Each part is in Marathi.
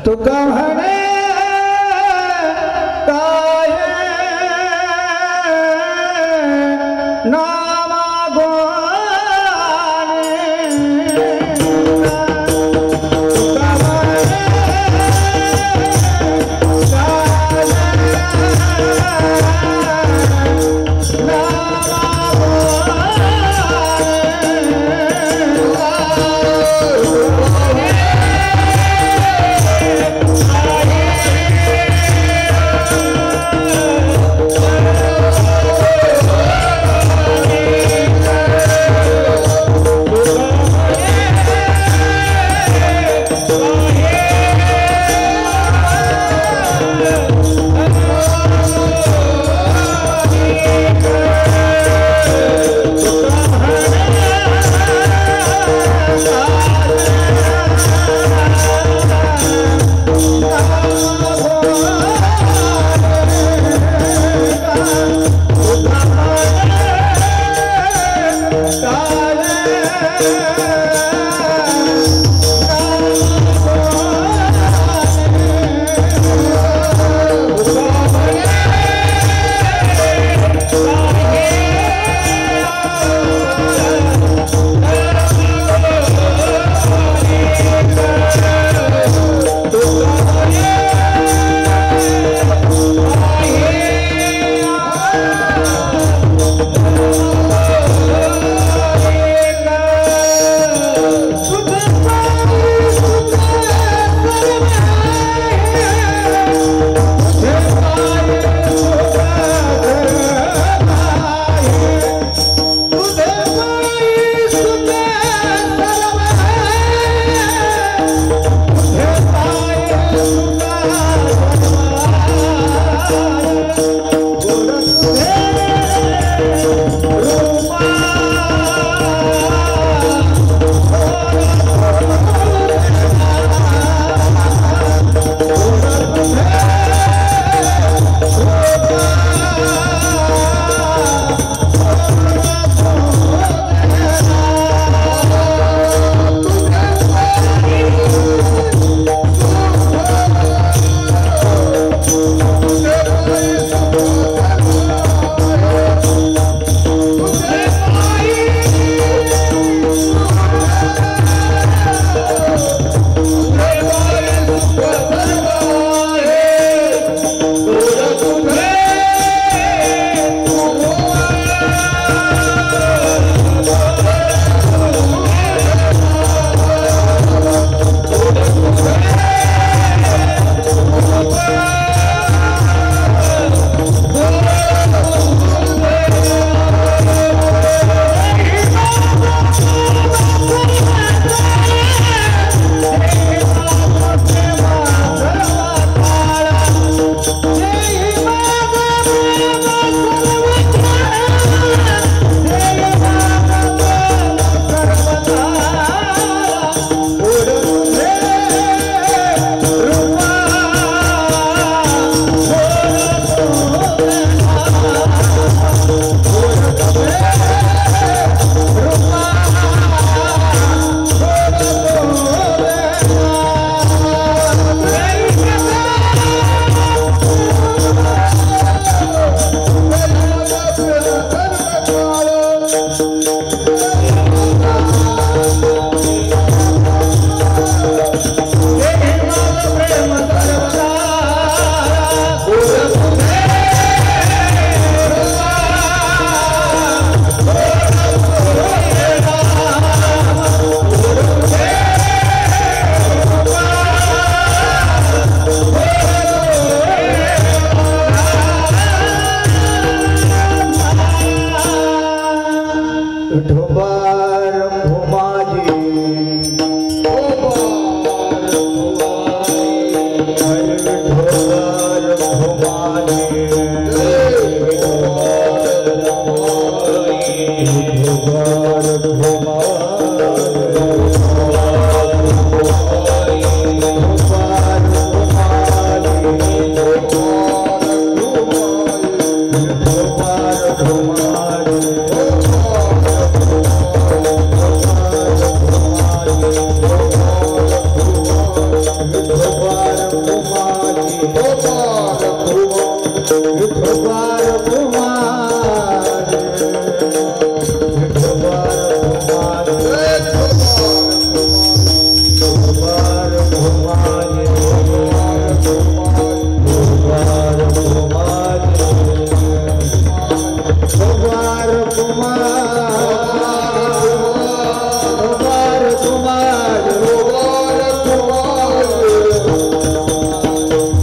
तुका म्हणे काय नामा गोने तुका म्हणे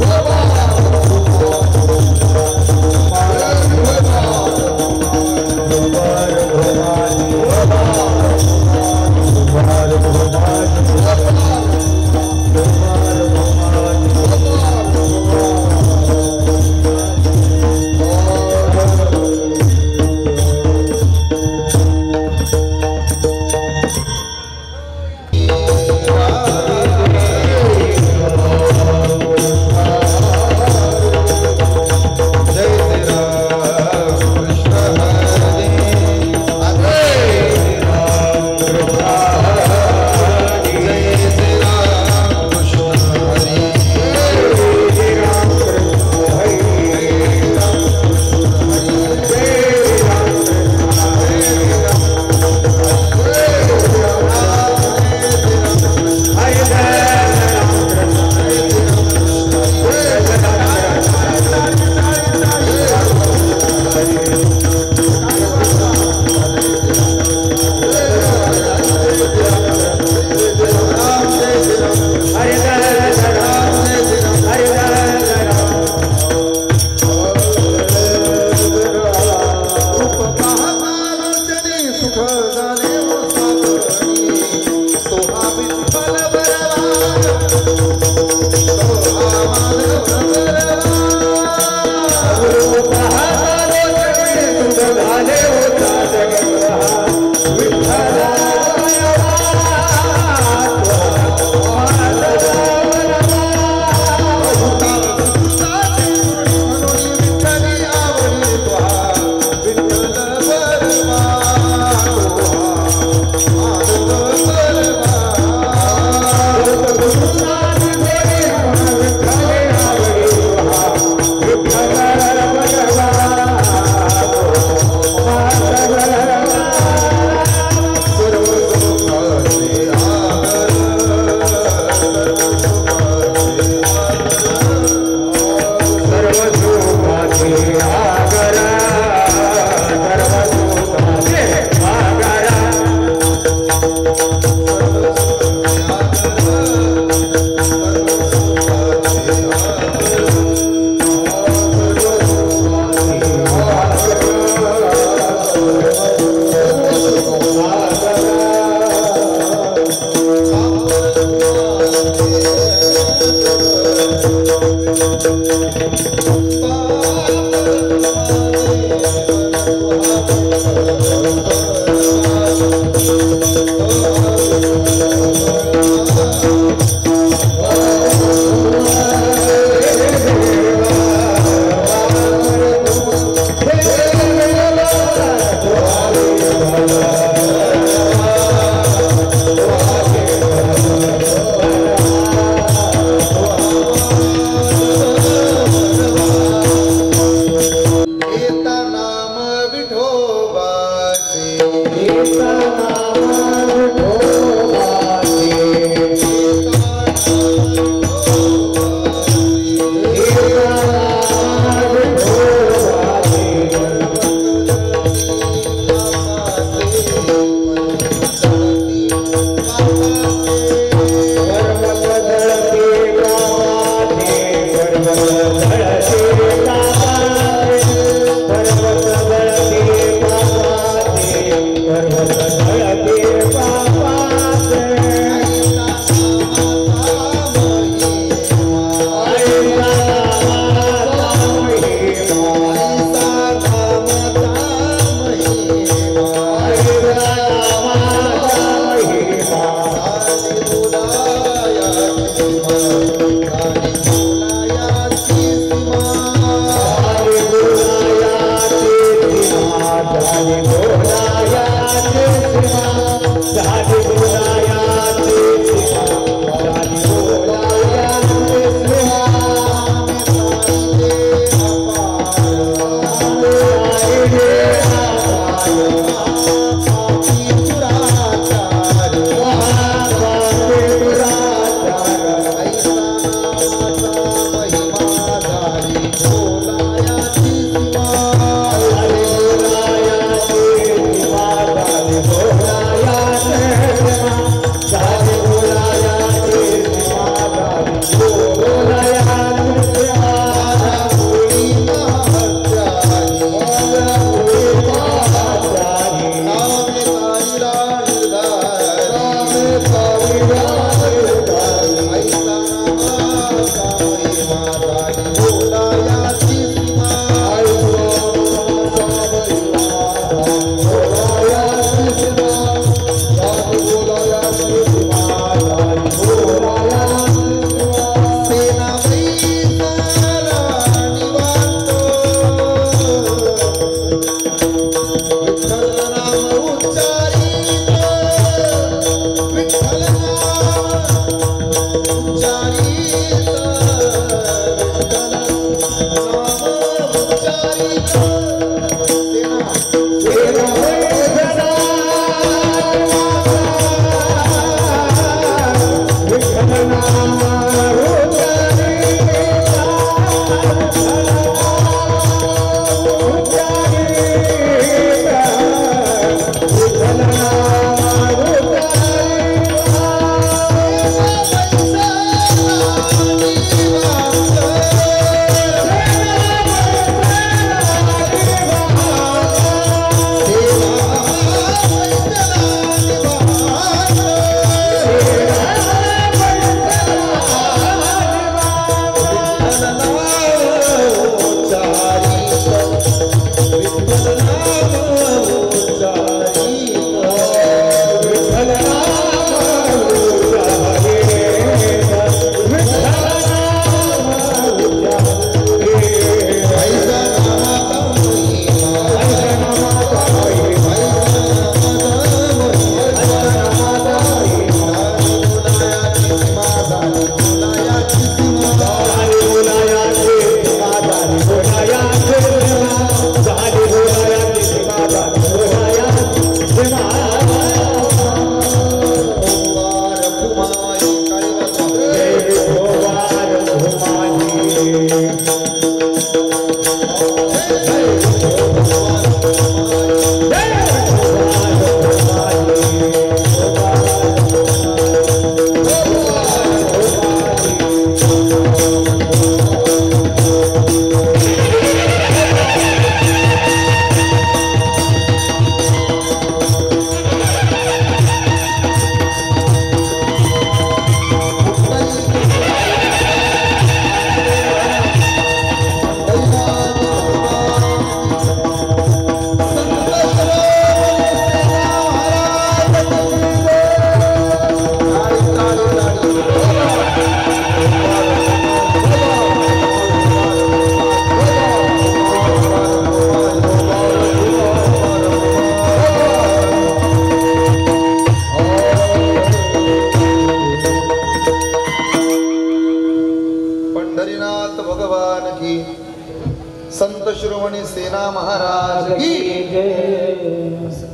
Baba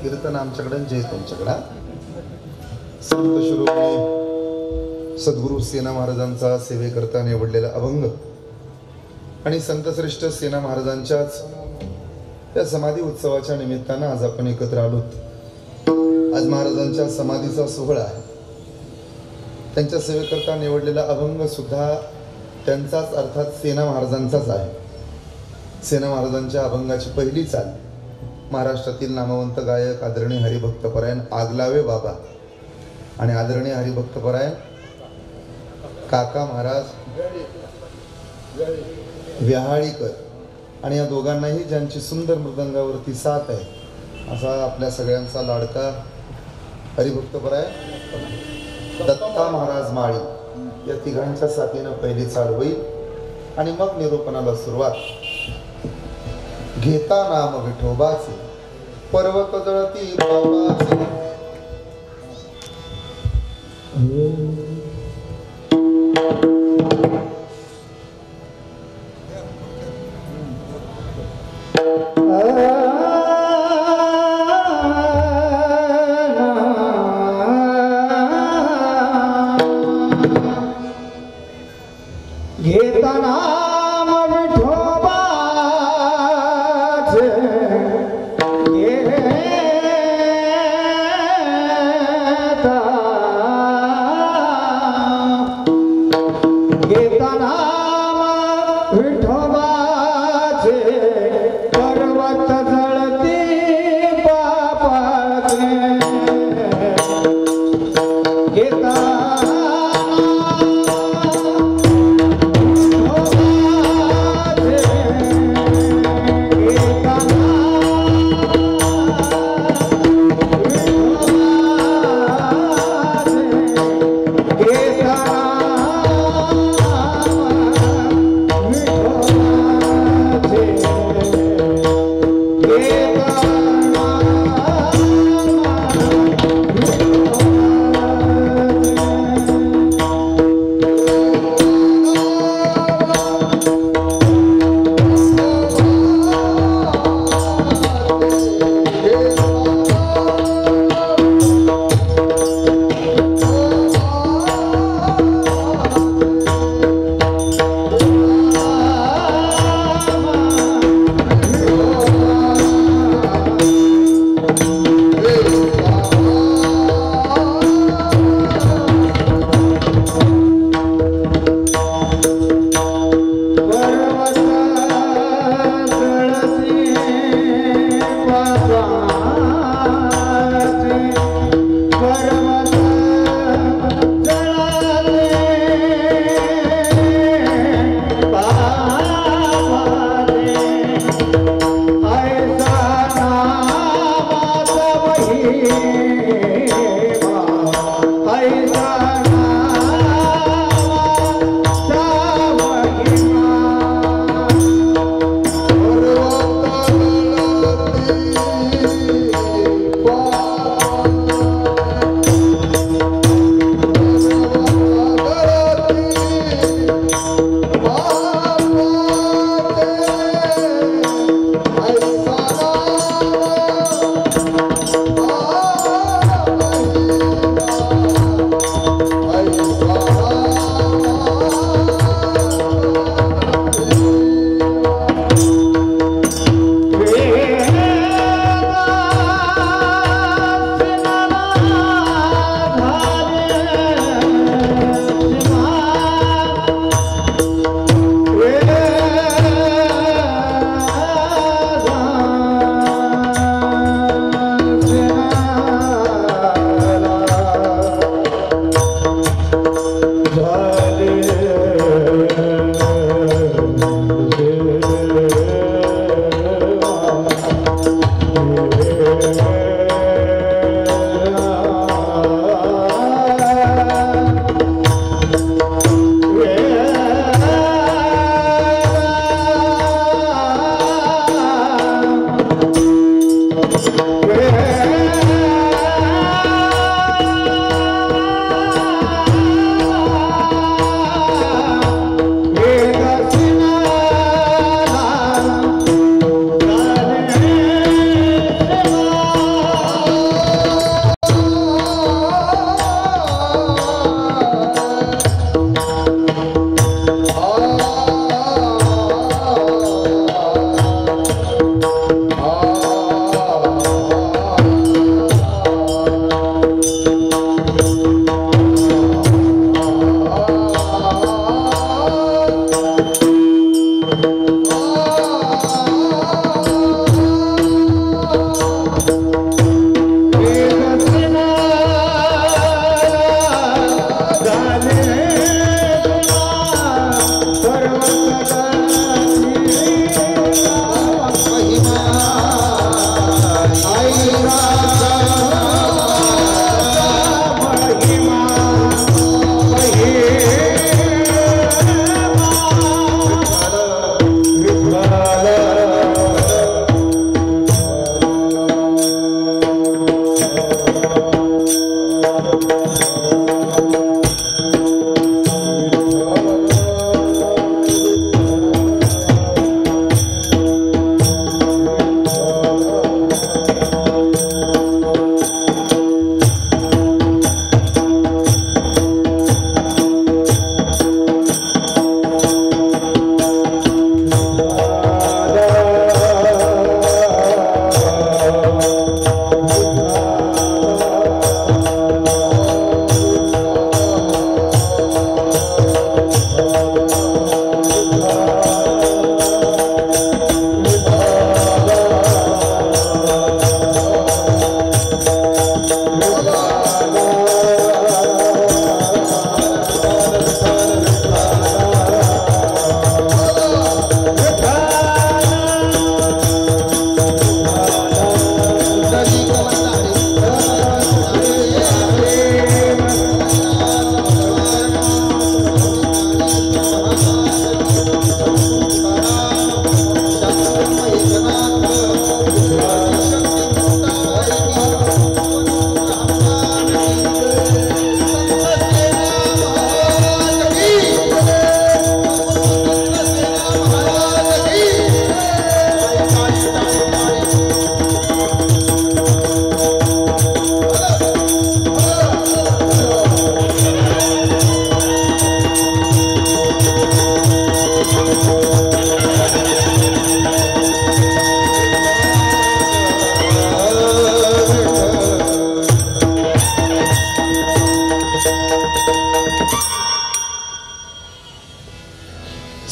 कीर्तन आमच्याकडे जय तुमच्याकडे. संत शिरोमणी सद्गुरु सेना महाराजांचा सेवेकरता निवडलेला अभंग आणि संतश्रेष्ठ सेना महाराजांच्याच त्या समाधी उत्सवाच्या निमित्तानं आज आपण एकत्र आलोत. आज महाराजांच्या समाधीचा सोहळा आहे. त्यांच्या सेवेकरता निवडलेला अभंग सुद्धा त्यांचाच अर्थात सेना महाराजांचाच आहे. सेना महाराजांच्या अभंगाची पहिली चाल महाराष्ट्रातील नामवंत गायक आदरणीय हरिभक्तपरायण आगलावे बाबा आणि आदरणीय हरिभक्तपरायण काका महाराज व्याहाळीकर आणि या दोघांनाही ज्यांची सुंदर मृदंगावरती साथ आहे असा आपल्या सगळ्यांचा लाडका हरिभक्तपरायण दत्ता महाराज माळी या तिघांच्या साथीनं पहिली चाल होईल आणि मग निरूपणाला सुरुवात. घेता नाम विठोबाचे पर्वत जळती बाबाचे. घेता नाम विठोबाचे घेता नाम विठोबाचे पर्वत जळती बापाचे. घेता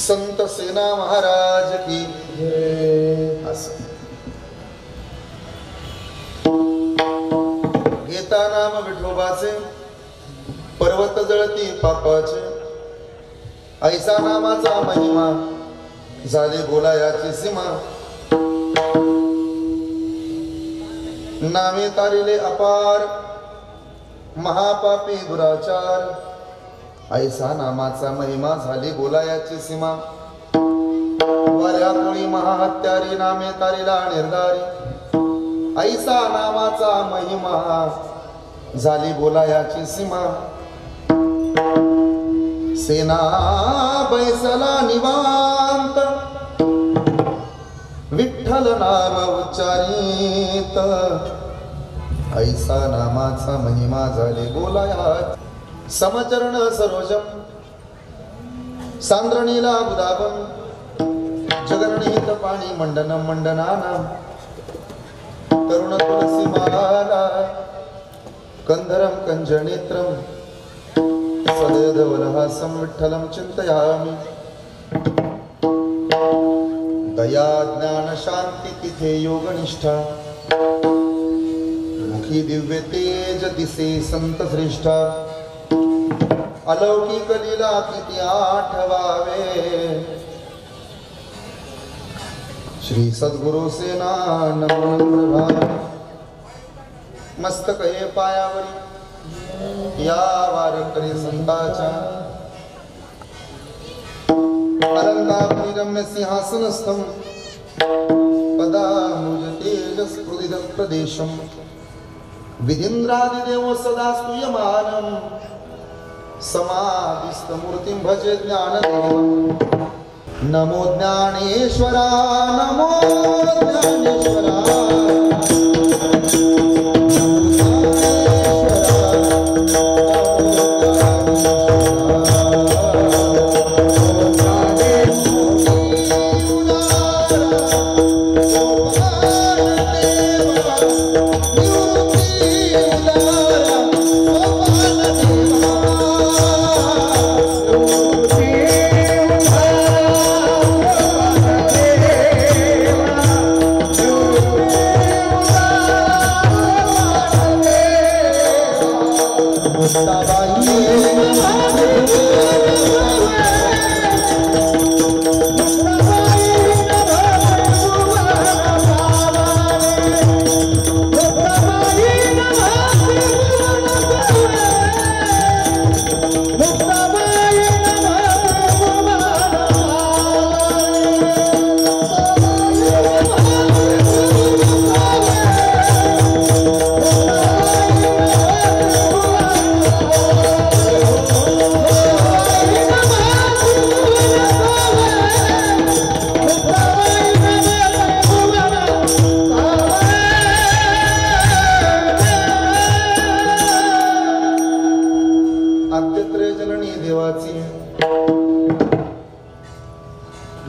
संत सेना महाराज की असं घेता नाम विठोबाचे पर्वत जळती पापाचे ऐसा नामाचा महिमा झाली बोलायाची सीमा नामे तारिले अपार महापापी दुराचार ऐसा नामाचा महिमा झाली बोलायाची सीमा वाऱ्या कोळी महाहत्यारी नामे तारिला निर्धारी ऐसा नामाचा महिमा झाली बोलायाची सीमा सेना बैसला निवांत विठ्ठल नाम उच्चारित ऐसा नामाचा महिमा झाली बोलाया समचरण सरोजम सांद्रणीला बुदाबम जगरणीत पाणी मंडनम मंडनानाम तरुण तुलसी माला कंधरम कंजनेत्रम सदैवलहासं विठ्ठलं चिंतयामि दया ज्ञान शांती तिथे योगनिष्ठा मुखी दिव्य तेज दिसे संत श्रेष्ठा अलौकिक लीला किती आठवावे श्री सद्गुरु सेना नमो नमः मस्तक हे पायावरी या वारकरी संताच्या अलंकापुरी रम्य सिंहासनस्थं पदामुज तेजस्फुरित प्रदेशं विधीन्द्रादिदेवो सदा स्तूयमानं समाधिस्थ मूर्तिं भजे ज्ञानदेवं नमो ज्ञानेश्वरा नमो ज्ञानेश्वरा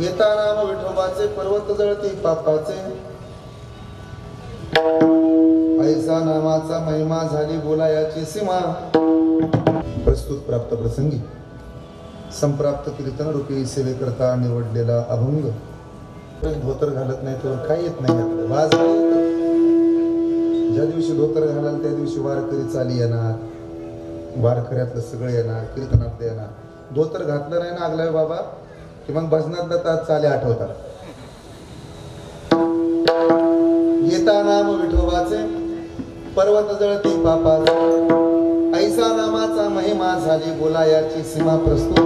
घेता नाम विठोबाचे पर्वत जळती पापाचे ऐसा नामाचा महिमा झाली बोलायाची सीमा प्रस्तुत प्राप्त प्रसंगी संप्राप्त कीर्तन रूपी सेवेकरता निवडलेला अभंग धोतर घालत नाही तर काय येत नाही वाज ज्या दिवशी धोतर घालाल त्या दिवशी वारकरी चाली येणार वारकऱ्यातलं सगळं येणार कीर्तनातलं येणार धोतर घातलं नाही ना आगलाय बाबा की मग भजनात जातात चाले आठवतात घेता नाम विठोबाचे पर्वत जळती पापाचे ऐसा नामाचा महिमा झाली बोलायाची सीमा प्रस्तुत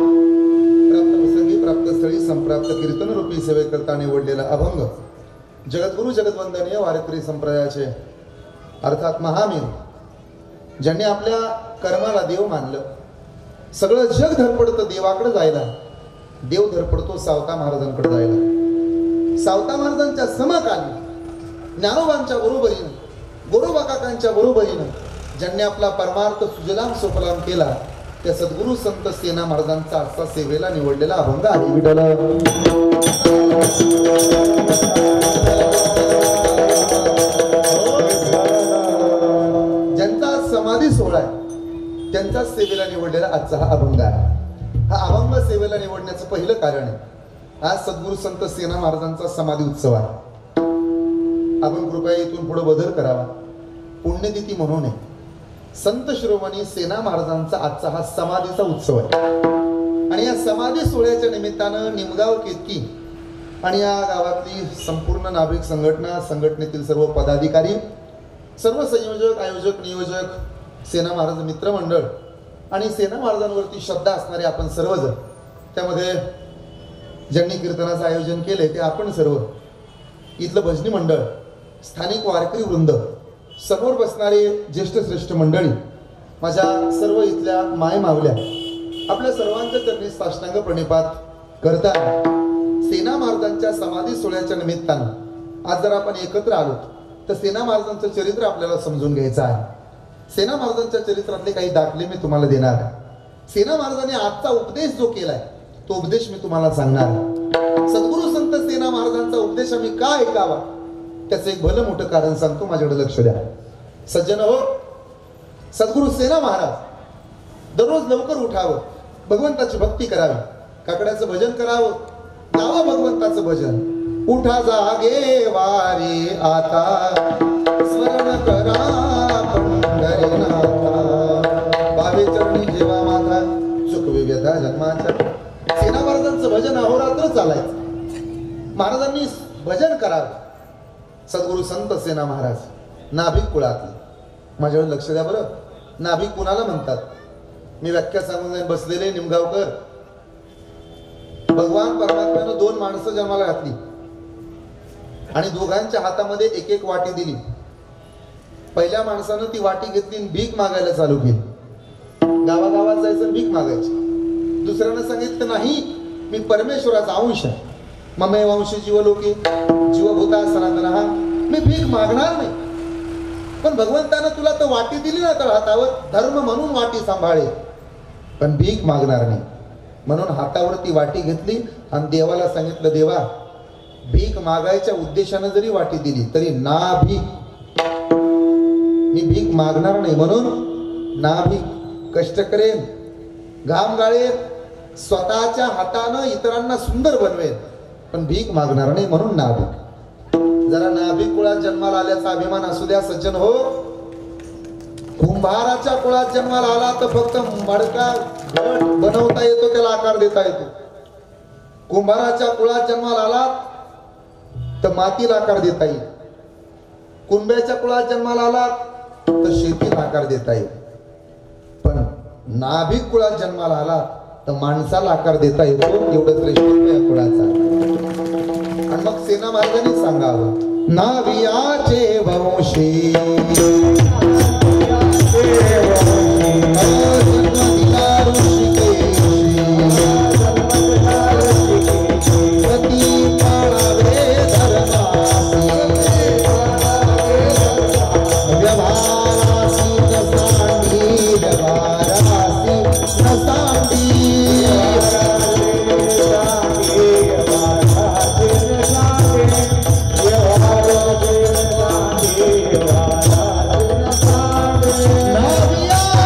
प्राप्त प्रसंगी प्राप्त स्थळी संप्राप्त कीर्तन रूपी सेवेकरता निवडलेला अभंग जगद्गुरु जगद्वंदनीय वारकरी संप्रदायाचे अर्थात महामीर ज्यांनी आपल्या कर्माला देव मानलं सगळं जग धडपडतं देवाकडे जायला देव धडपडतो सावता महाराजांकडे जायला सावता महाराजांच्या समकाली ज्ञानोबांच्या बरोबरीनं गोरोबा काकांच्या बरोबरीनं ज्यांनी आपला परमार्थ सुजलाम सुफलाम केला त्या सद्गुरू संत सेना महाराजांचा आजचा सेवेला निवडलेला अभंग आहे. विठ्ठल ज्यांचा समाधी सोहळा आहे त्यांचा सेवेला निवडलेला आजचा हा अभंग आहे. हा अभंग सेवेला निवडण्याचं पहिलं कारण आहे, आज सद्गुरू संत सेना महाराजांचा समाधी उत्सव आहे. आपण कृपया इथून पुढे बदल करावा. पुण्यतिथी म्हणू नये. संत शिरोमणी सेना महाराजांचा आजचा हा समाधीचा उत्सव आहे आणि या समाधी सोहळ्याच्या निमित्तानं निमगाव केतकी आणि या गावातली संपूर्ण नाभिक संघटना, संघटनेतील सर्व पदाधिकारी, सर्व संयोजक, आयोजक, नियोजक, सेना महाराज मित्रमंडळ आणि सेना महाराजांवरती श्रद्धा असणारे आपण सर्वजण, त्यामध्ये ज्यांनी कीर्तनाचं आयोजन केले ते आपण सर्व, इथलं भजनी मंडळ, स्थानिक वारकरी वृंद, समोर बसणारे ज्येष्ठ श्रेष्ठ मंडळी, माझ्या सर्व इथल्या माय मावल्या, आपल्या सर्वांच्या चरणी साष्टांग प्रणिपात करताना सेना महाराजांच्या समाधी सोहळ्याच्या निमित्तानं आज जर आपण एकत्र आलो तर सेना महाराजांचं चरित्र आपल्याला समजून घ्यायचं आहे. सेना महाराजांच्या चरित्रातले काही दाखले मी तुम्हाला देणार आहे. सेना महाराजांनी आजचा उपदेश जो केलाय तो उपदेश मी तुम्हाला सांगणार आहे. सद्गुरू संत सेना महाराजांचा उपदेश आम्ही का ऐकावा त्याचं एक भलं मोठं कारण सांगतो. माझ्याकडे लक्ष द्या सज्जन हो. सद्गुरू सेना महाराज दररोज लवकर उठावं, भगवंताची भक्ती करावी, काकड्याचं भजन करावं, गावं भगवंताचं भजन. उठा जागे वारे आता, स्मरण करा पंढरीनाथा, बावे चरणी जेवा माथा, चुकवे व्यथा जन्माच्या. सेना महाराजांचं भजन अहोरात्र चालायचं. महाराजांनी भजन करावं. सद्गुरू संत सेना महाराज नाभिक कुळातले. माझ्यावर लक्ष द्या बरं. नाभिक कुणाला म्हणतात? मी व्याख्या सांगून बसलेले निमगावकर. भगवान परमात्म्यानं दोन माणसं जन्माला घातली आणि दोघांच्या हातामध्ये एक एक वाटी दिली. पहिल्या माणसानं ती वाटी घेतली आणि भीक मागायला चालू केली. गावागावात जायचं भीक मागायची. दुसऱ्यानं सांगितलं नाही मी परमेश्वराचा अंश आहे, ममे वंशी जीवलोके जीवभूता सनातन, हा मी भीक मागणार नाही. पण भगवंतानं तुला तर वाटी दिली ना तर हातावर, धर्म म्हणून वाटी सांभाळे, पण भीक मागणार नाही. म्हणून हातावरती वाटी घेतली आणि देवाला सांगितलं देवा भीक मागायच्या उद्देशानं जरी वाटी दिली तरी ना भीक, मी भीक मागणार नाही. म्हणून ना भीक, कष्ट करेन, घाम गाळेन, स्वतःच्या हातानं इतरांना सुंदर बनवेन, पण भीक मागणार नाही. म्हणून नाभिक. जरा नाभिक कुळात जन्माला आल्याचा अभिमान असू द्या सज्जन हो. कुंभाराच्या कुळात जन्माला आला तर फक्त मडका घट बनवता येतो, त्याला आकार देता येतो. कुंभाराच्या कुळात जन्माला आला तर मातीला आकार देता येईल. कुंभ्याच्या कुळात जन्माला आला तर शेतीला आकार देता येईल. पण नाभिक कुळात जन्माला आला तर माणसाला आकार देता येतो. एवढं श्रेष्ठ या कुळाचा. आणि मग सेना महाराजांनी सांगावं नावियाचे वंशी Navidad.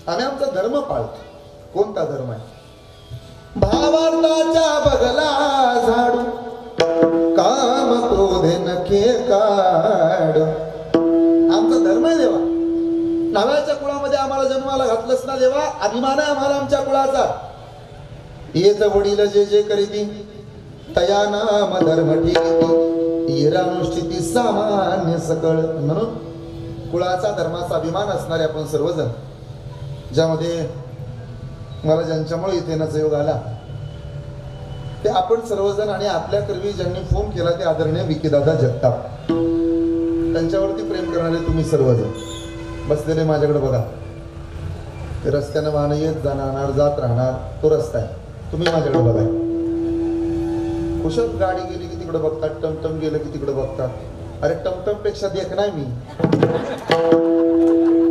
आम्ही आमचा धर्म पाळतो. कोणता धर्म आहे? भावार्थाच्या बगला झाडू काम क्रोधे नखे काढ. आमचा धर्म आहे देवा. नव्याच्या कुळामध्ये आम्हाला जन्माला घातलंच ना देवा. अभिमान आहे आम्हाला आमच्या कुळाचा. येत वडील जे जे करीती तया नाम धर्म ठेवी इरानुष्ठिती सामान्य सकळ. म्हणून कुळाचा धर्माचा अभिमान असणारे आपण सर्वजण, ज्यामध्ये मला ज्यांच्यामुळे इथे येण्याचा योग आला ते आपण सर्वजण आणि आपल्या करवी ज्यांनी फोन केला ते आदरणीय विकीदादा जगताप, त्यांच्यावरती प्रेम करणारे तुम्ही सर्वजण बसलेले माझ्याकडे बघा. ते रस्त्यानं वाहन येत जाणार जात राहणार तो रस्ता आहे. तुम्ही माझ्याकडे बघा. कुशल गाडी गेली की तिकडे बघतात, टमटम गेलं की तिकडे बघतात. अरे टमटम पेक्षा देख नाही मी.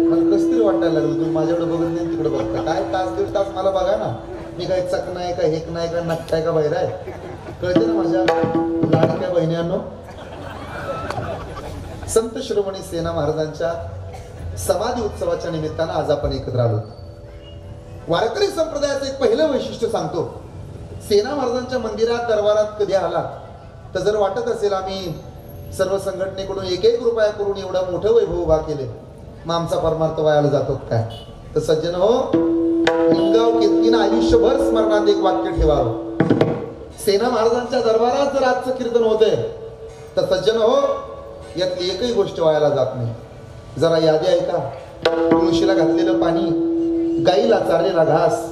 मला कस तरी वाटायला लागलं तुम्ही माझ्याकडे बघत नाही तिकडे बघता. काय तास दीड तास मला बघा ना. मी काय चक नाही का हेक नाही का नक्काय का बाहेर आहे कळते ना माझ्या लाडक्या बहिण्यांनो. संत शिरोमणी सेना महाराजांच्या समाधी उत्सवाच्या निमित्तानं आज आपण एकत्र आलो. वारकरी संप्रदायाचं एक पहिलं वैशिष्ट्य सांगतो. सेना महाराजांच्या मंदिरात दरबारात कधी आला तर जर वाटत असेल आम्ही सर्व संघटनेकडून एक रुपया करून एवढं मोठं वैभव उभा केले मग आमचा परमार्थ वायाला जातो काय, तर सज्जन हो, लिंगाव कीर्तीनं आयुष्यभर स्मरणात एक वाक्य ठेवावं. सेना महाराजांच्या दरबारात जर आजचं कीर्तन होतंय तर सज्जन हो, यातली एकही गोष्ट वायाला जात नाही. जरा यादी ऐका. तुळशीला घातलेलं पाणी, गाईला चारलेला घास,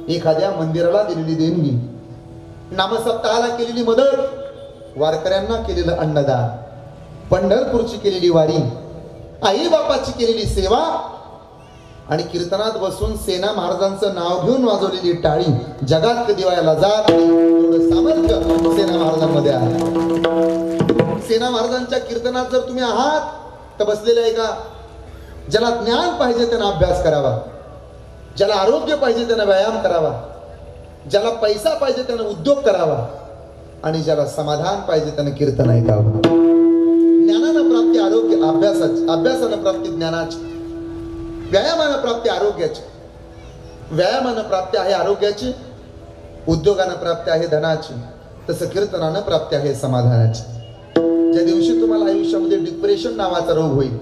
एखाद्या मंदिराला दिलेली देणगी, नामसप्ताहाला केलेली मदत, वारकऱ्यांना केलेलं अन्नदान, पंढरपूरची केलेली वारी, आई बापाची केलेली सेवा आणि कीर्तनात बसून सेना महाराजांचं नाव घेऊन वाजवलेली टाळी जगात कधी वायाला जात एवढं सामर्थ्य सेना महाराजांमध्ये आहे. सेना महाराजांच्या कीर्तनात जर तुम्ही आहात तर बसलेले आहे का? ज्याला ज्ञान पाहिजे त्यानं अभ्यास करावा, ज्याला आरोग्य पाहिजे त्यानं व्यायाम करावा, ज्याला पैसा पाहिजे त्यानं उद्योग करावा आणि ज्याला समाधान पाहिजे त्यानं कीर्तन ऐकावं. ज्ञानानं प्राप्ती आरोग्य अभ्यासाची, अभ्यासानं प्राप्ती ज्ञानाची, व्यायामानं प्राप्ती आरोग्याची, व्यायामानं प्राप्ती आहे आरोग्याची, उद्योगानं प्राप्ती आहे धनाची, तसं कीर्तनानं प्राप्ती आहे समाधानाची. ज्या दिवशी तुम्हाला आयुष्यामध्ये डिप्रेशन नावाचा रोग होईल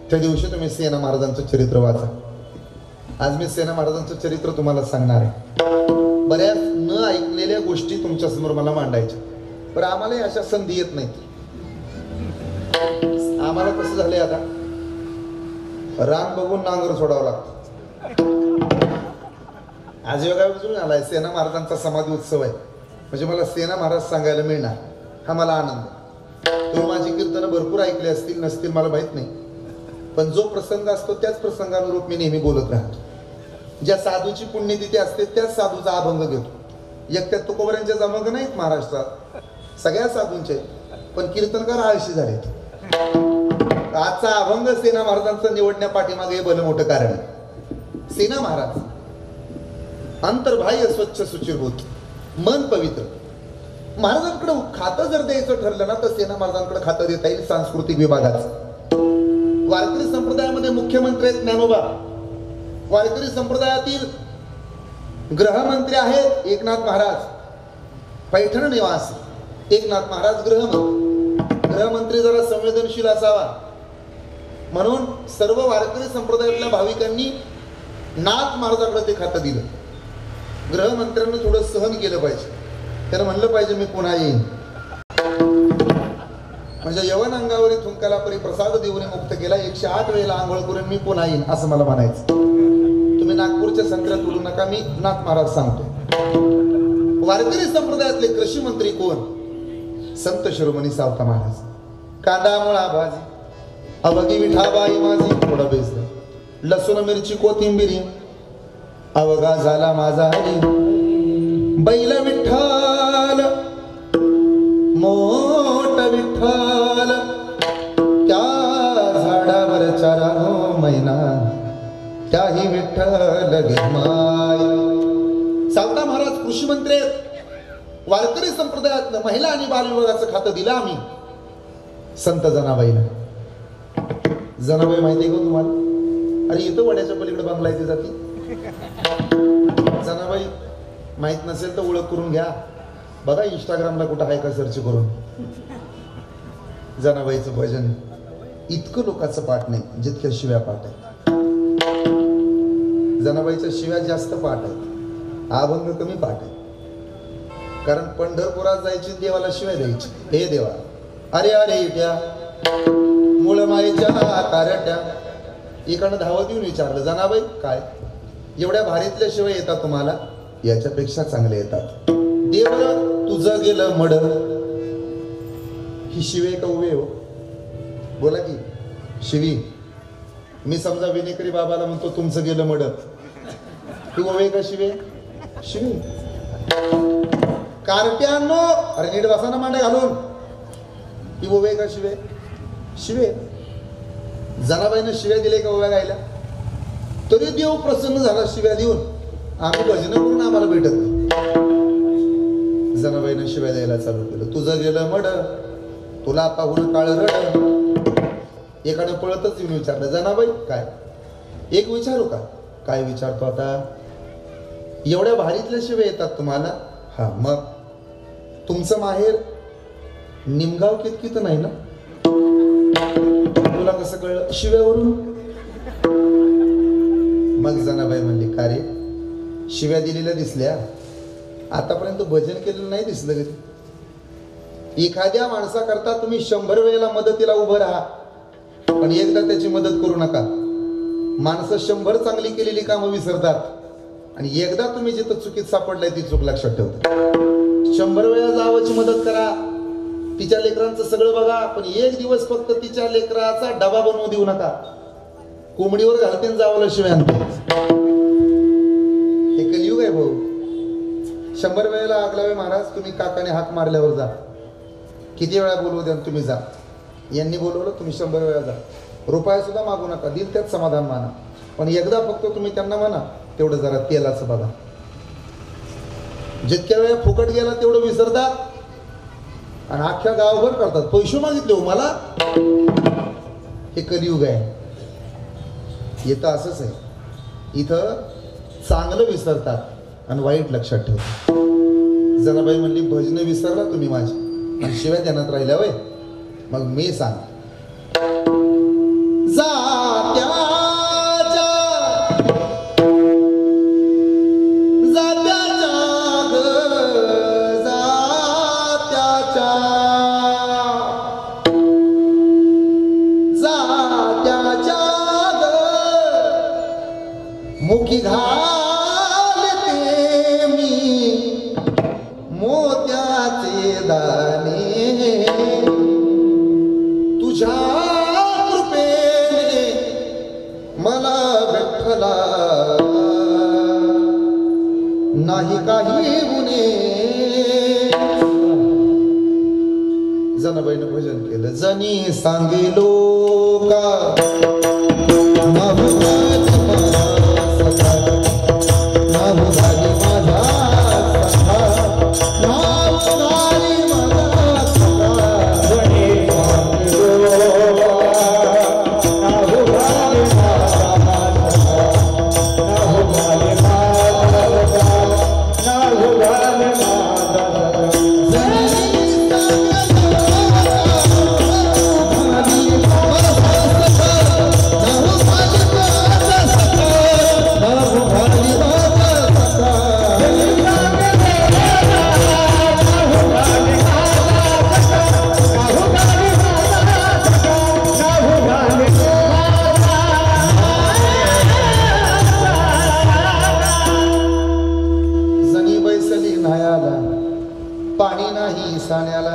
त्या दिवशी तुम्ही सेना महाराजांचं चरित्र वाचा. आज मी सेना महाराजांचं चरित्र तुम्हाला सांगणार आहे. बऱ्याच न ऐकलेल्या गोष्टी तुमच्या समोर मला मांडायच्या, पण आम्हाला अशा संधी येत नाहीत. आम्हाला कसं झालंय आता, रान बघून नांगर सोडावं लागतं. आज योगायोजून आलाय सेना महाराजांचा समाधी उत्सव आहे म्हणजे मला सेना महाराज सांगायला मिळणार, हा मला आनंद. तुम्ही माझी कीर्तनं भरपूर ऐकली असतील नसतील मला माहित नाही, पण जो प्रसंग असतो त्याच प्रसंगानुरूप मी नेहमी बोलत राहतो. ज्या साधूची पुण्यतिथी असते त्याच साधूचा अभंग घेतो. एकट्या तुकोबऱ्यांच्या जमग नाहीत महाराष्ट्रात, सगळ्या साधूंचे, पण कीर्तनकार आळशी झालेत. आजचा अभंग सेना महाराजांचा निवडण्या पाठीमागे हे भलं मोठं कारण आहे. सेना महाराज अंतर्बाह्य स्वच्छ सुचिरभूत, मन पवित्र. महाराजांकडे खातं जर द्यायचं ठरलं ना तर सेना महाराजांकडे खातं देता येईल सांस्कृतिक विभागाचं. वारकरी संप्रदायामध्ये मुख्यमंत्री आहेत ज्ञानोबा. वारकरी संप्रदायातील गृहमंत्री आहेत एकनाथ महाराज, पैठण निवासी एकनाथ महाराज गृहमंत्री. गृहमंत्री जरा संवेदनशील असावा म्हणून सर्व वारकरी संप्रदायातल्या भाविकांनी नाथ महाराजांकडे ते खातं दिलं. गृहमंत्र्यांनी थोडं सहन केलं पाहिजे. त्यानं म्हणलं पाहिजे मी पुन्हा येईन, म्हणजे यवन अंगावरी थुंकाला परी प्रसाद देऊन मुक्त केला. 108 वेळेला आंघोळ करून मी पुन्हा येईन असं मला म्हणायचं. तुम्ही नागपूरच्या संक्रांत बोलू नका, मी नाथ महाराज सांगतो. वारकरी संप्रदायातले कृषी मंत्री कोण? संत शिरोमणी सावता महाराज. कांदा मुळा भाजी अवघी विठाबाई माझी, थोडा बेस लसूण मिरची कोथिंबिरी अवघा झाला माझा हरी. बैल विठ्ठल मोठ विठ्ठल त्या झाडावर चारानो महिना त्याही विठ्ठल गे माय. सावता महाराज कृषी मंत्री आहेत. वारकरी संप्रदायातलं महिला आणि बाल विभागाचं खातं दिलं आम्ही संत जनाबाईला. जनाबाई माहिती आहे का तुम्हाला? अरे इथं वड्याच्या पलीकडे बंगला येते जाती. जनाबाई माहित नसेल तर ओळख करून घ्या. बघा इंस्टाग्रामला कुठं आहे का सर्च करून. जनाबाईचं भजन इतकं लोकांचं पाठ नाही जितक्या शिव्या पाठ आहे. जनाबाईच्या शिव्या जास्त पाठ आहे, अभंग कमी पाठ आहे. कारण पंढरपुरात जायची देवाला शिव्या द्यायची. हे देवा अरे अरे इट्या मुळ माईच्या कारट्या. इकडनं धावत येऊन विचारलं जनाबाई काय एवढ्या भारीतल्या शिवाय येतात तुम्हाला? याच्यापेक्षा चांगले येतात. देव तुझं गेलं मड. ही शिवे का उभे हो? बोला की शिवी. मी समजा विनेकरी बाबाला म्हणतो तुमचं गेलं मड, ती उभे का शिवे? शिवी. कार्ट्यानो अरे नीट बसा ना मांडे घालून. ती उभे का शिवे? शिवे. जनाबाईनं शिव्या दिले का उभ्या गायला? तरी देव प्रसन्न झाला शिव्या देऊन. आम्ही भजन करून आम्हाला भेटत नाही. जनाबाईनं शिव्या द्यायला चालू केलं. तुझं गेलं मड, तुला पाहून काळ रड. एकानं पळतच येऊन विचारलं जनाबाई काय? एक विचारू का? काय विचारतो आता? एवढ्या भारीतल्या शिव्या येतात तुम्हाला? हा मग तुमचं माहेर निमगाव कितकित नाही ना? तुला कसं कळलं? शिव्यावरून. मग जनाबाई म्हणली का रे शिव्या दिलेल्या दिसल्या? आतापर्यंत भजन केलेलं नाही दिसलं कधी. एखाद्या माणसाकरता तुम्ही 100 वेळेला मदतीला उभं राहा, पण एकदा त्याची मदत करू नका. माणसं 100 चांगली केलेली कामं विसरतात आणि एकदा तुम्ही जिथं चुकीत सापडलाय ती चूक लक्षात ठेवतात. 100 वेळा जावाची मदत करा, तिच्या लेकरांचं सगळं बघा, पण एक दिवस फक्त तिच्या लेकराचा डबा बनवू देऊ नका. कोंबडीवर घालते जावला शिवाय आणते. हे कलियुग आहे भाऊ. 100 वेळेला आगलावे महाराज तुम्ही काकाने हाक मारल्यावर जा. किती वेळा बोलवू द्या तुम्ही जा. यांनी बोलवलं तुम्ही 100 वेळा जा. रुपया सुद्धा मागू नका, दिल त्यात समाधान माना. पण एकदा फक्त तुम्ही त्यांना म्हणा तेवढं जरा तेलाचं बघा. जितक्या वेळा फुकट गेला तेवढं विसरतात आणि अख्ख्या गावभर करतात. पैसे मागितले हो मला. हे कलियुग आहे. येतं असंच आहे. इथं चांगलं विसरतात आणि वाईट लक्षात ठेवतात. जनाबाई म्हणली भजन विसरला तुम्ही माझी आणि शिवाय ध्यानात राहिल्या वय. मग मी सांग मुखी घालते मी मोत्याचे दाणे. तुझ्या कृपेने मला विठ्ठला नाही काही गुन्हे. जनाबाईनं भजन केलं. जनी सांगेलो का पाणी नाही साण्याला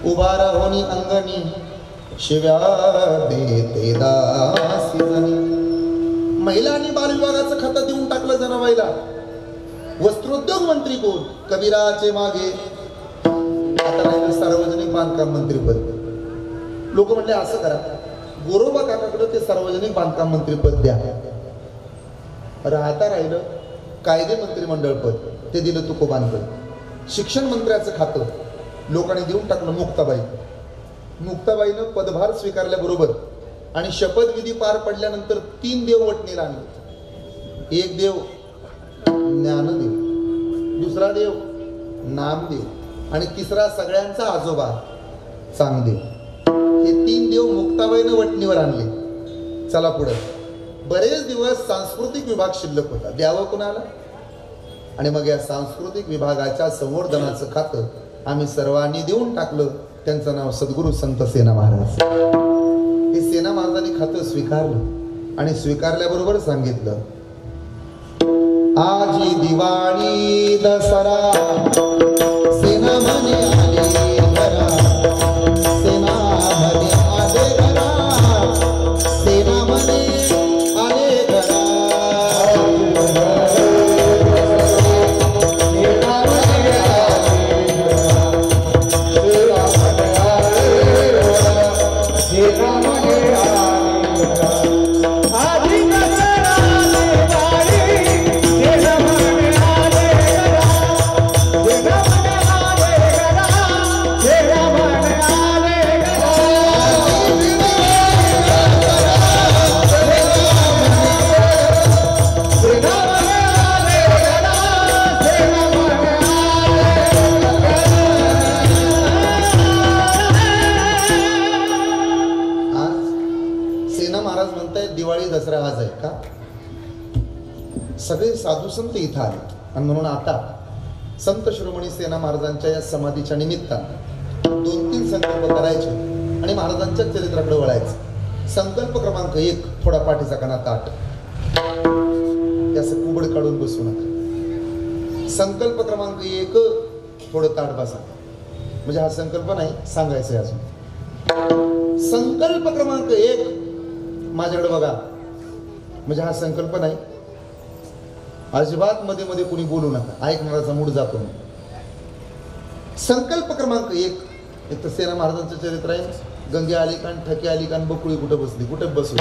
उभा राहोनी अंगणी शिव्या देते दासी जनी. महिला आणि बालविभागाचं खातं देऊन टाकलं जनाबाईला. वस्त्रोद्योग मंत्री कोण? कबीराचे मागे. आता राहिलं सार्वजनिक बांधकाम मंत्रीपद. लोक म्हणले असं करा गोरोबा काकाकडे ते सार्वजनिक बांधकाम मंत्रीपद द्या. राहता राहिलं कायदे मंत्रिमंडळ पद, ते दिलं तुकोबांकडे. शिक्षण मंत्र्याचं खातं लोकांनी देऊन टाकलं मुक्ताबाई. मुक्ताबाईनं पदभार स्वीकारल्याबरोबर आणि शपथविधी पार पडल्यानंतर 3 देव वटणीला आणले. एक देव ज्ञानदेव, दुसरा देव नामदेव आणि तिसरा सगळ्यांचा आजोबा चांगदेव. हे 3 देव मुक्ताबाईनं वटणीवर आणले. चला पुढे. बरेच दिवस सांस्कृतिक विभाग शिल्लक होता. द्यावं कुणाला? आणि मग या सांस्कृतिक विभागाच्या संवर्धनाचं खातं आम्ही सर्वांनी देऊन टाकलं. त्यांचं नाव सद्गुरू संत सेना महाराज. हे सेना महाराजांनी खातं स्वीकारलं आणि स्वीकारल्याबरोबर सांगितलं, आजी दिवाळी दसरा सेना म्हणे आले घरा, सेना म्हणे आले घरा, सेना म्हणे आले घरा. दसरा आज आहे का? सगळे साधू संत इथं आले आणि म्हणून आता संत शिरोमणी सेना महाराजांच्या या समाधीच्या निमित्तानं 2-3 संकल्प करायचे आणि महाराजांच्या चरित्राकडे वळायचं. संकल्प क्रमांक 1, थोडा पाठीचा कणा ताट, असं कुबड काढून बसू नका. संकल्प क्रमांक 1, थोडं ताट बसा. म्हणजे हा संकल्प नाही, सांगायचं आहे अजून. संकल्प क्रमांक 1, माझ्याकडे बघा. म्हणजे हा संकल्प नाही, अजिबात मध्ये मध्ये कुणी बोलू नका, ऐकणाराचा मूड जातो. संकल्प क्रमांक 1, एक तर सेना महाराजांचं चरित्र आहे. गंगे आली कान, ठके आली कान, बकुळी कुठं बसली, कुठं बसू.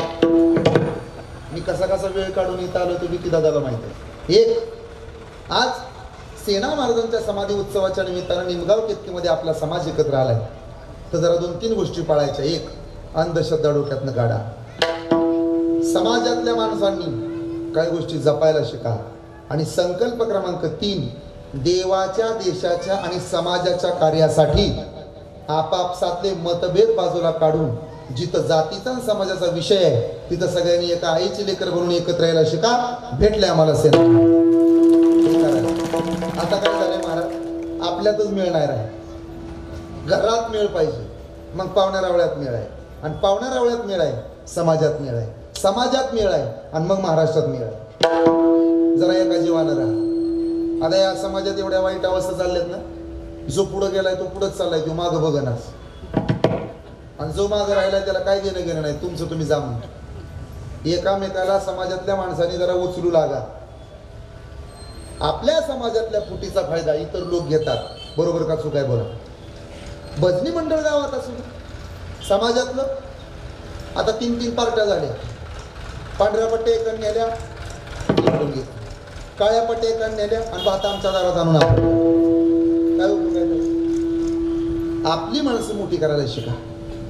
मी कसा कसा वेळ काढून इथं आलो ते विकी दादाला माहित आहे. 1, आज सेना महाराजांच्या समाधी उत्सवाच्या निमित्तानं निमगाव केतकीमध्ये आपला समाज एकत्र आलाय, तर जरा 2-3 गोष्टी पाळायच्या. 1, अंधश्रद्धा डोक्यातनं काढा. समाजातल्या माणसांनी काही गोष्टी जपायला शिका. आणि संकल्प क्रमांक 3, देवाच्या, देशाच्या आणि समाजाच्या कार्यासाठी आपापसातले मतभेद बाजूला काढून जिथं जातीचा आणि समाजाचा विषय आहे तिथं सगळ्यांनी एका आईचे लेकर बनून एकत्र यायला शिका. भेटले आम्हाला सेना. आता काय झालंय महाराज, आपल्यातच मेळ नाही आहे. घरात मेळ पाहिजे, मग पाहुण्या रावळ्यात मेळ आहे, आणि पाहुण्या रावळ्यात मेळ आहे, समाजात मेळ आहे, समाजात मेळ आहे, आणि मग महाराष्ट्रात मेळ आहे. जरा एका जीवानं राहा. आता या समाजात एवढ्या वाईट अवस्था चालल्यात ना, जो पुढे गेलाय तो पुढेच चाललाय, तो मागं बघनाच. आणि जो मागं राहिलाय त्याला काय देणं घेणं नाही, तुमचं तुम्ही जामून. एकामेकाला समाजातल्या माणसांनी जरा उचलू लागा. आपल्या समाजातल्या फुटीचा फायदा इतर लोक घेतात, बरोबर का चूक आहे बोला. भजनी मंडळ गावात असू समाजातलं, आता 3-3 पार्ट्या झाल्या. पांढऱ्या पट्ट्या एकाने नेल्या, काळ्या पट्ट्या एकाने नेल्या, आणि भात आमच्या दारात आणून आपण काय उपयोग आहे? आपली माणसं मोठी करायला शिका.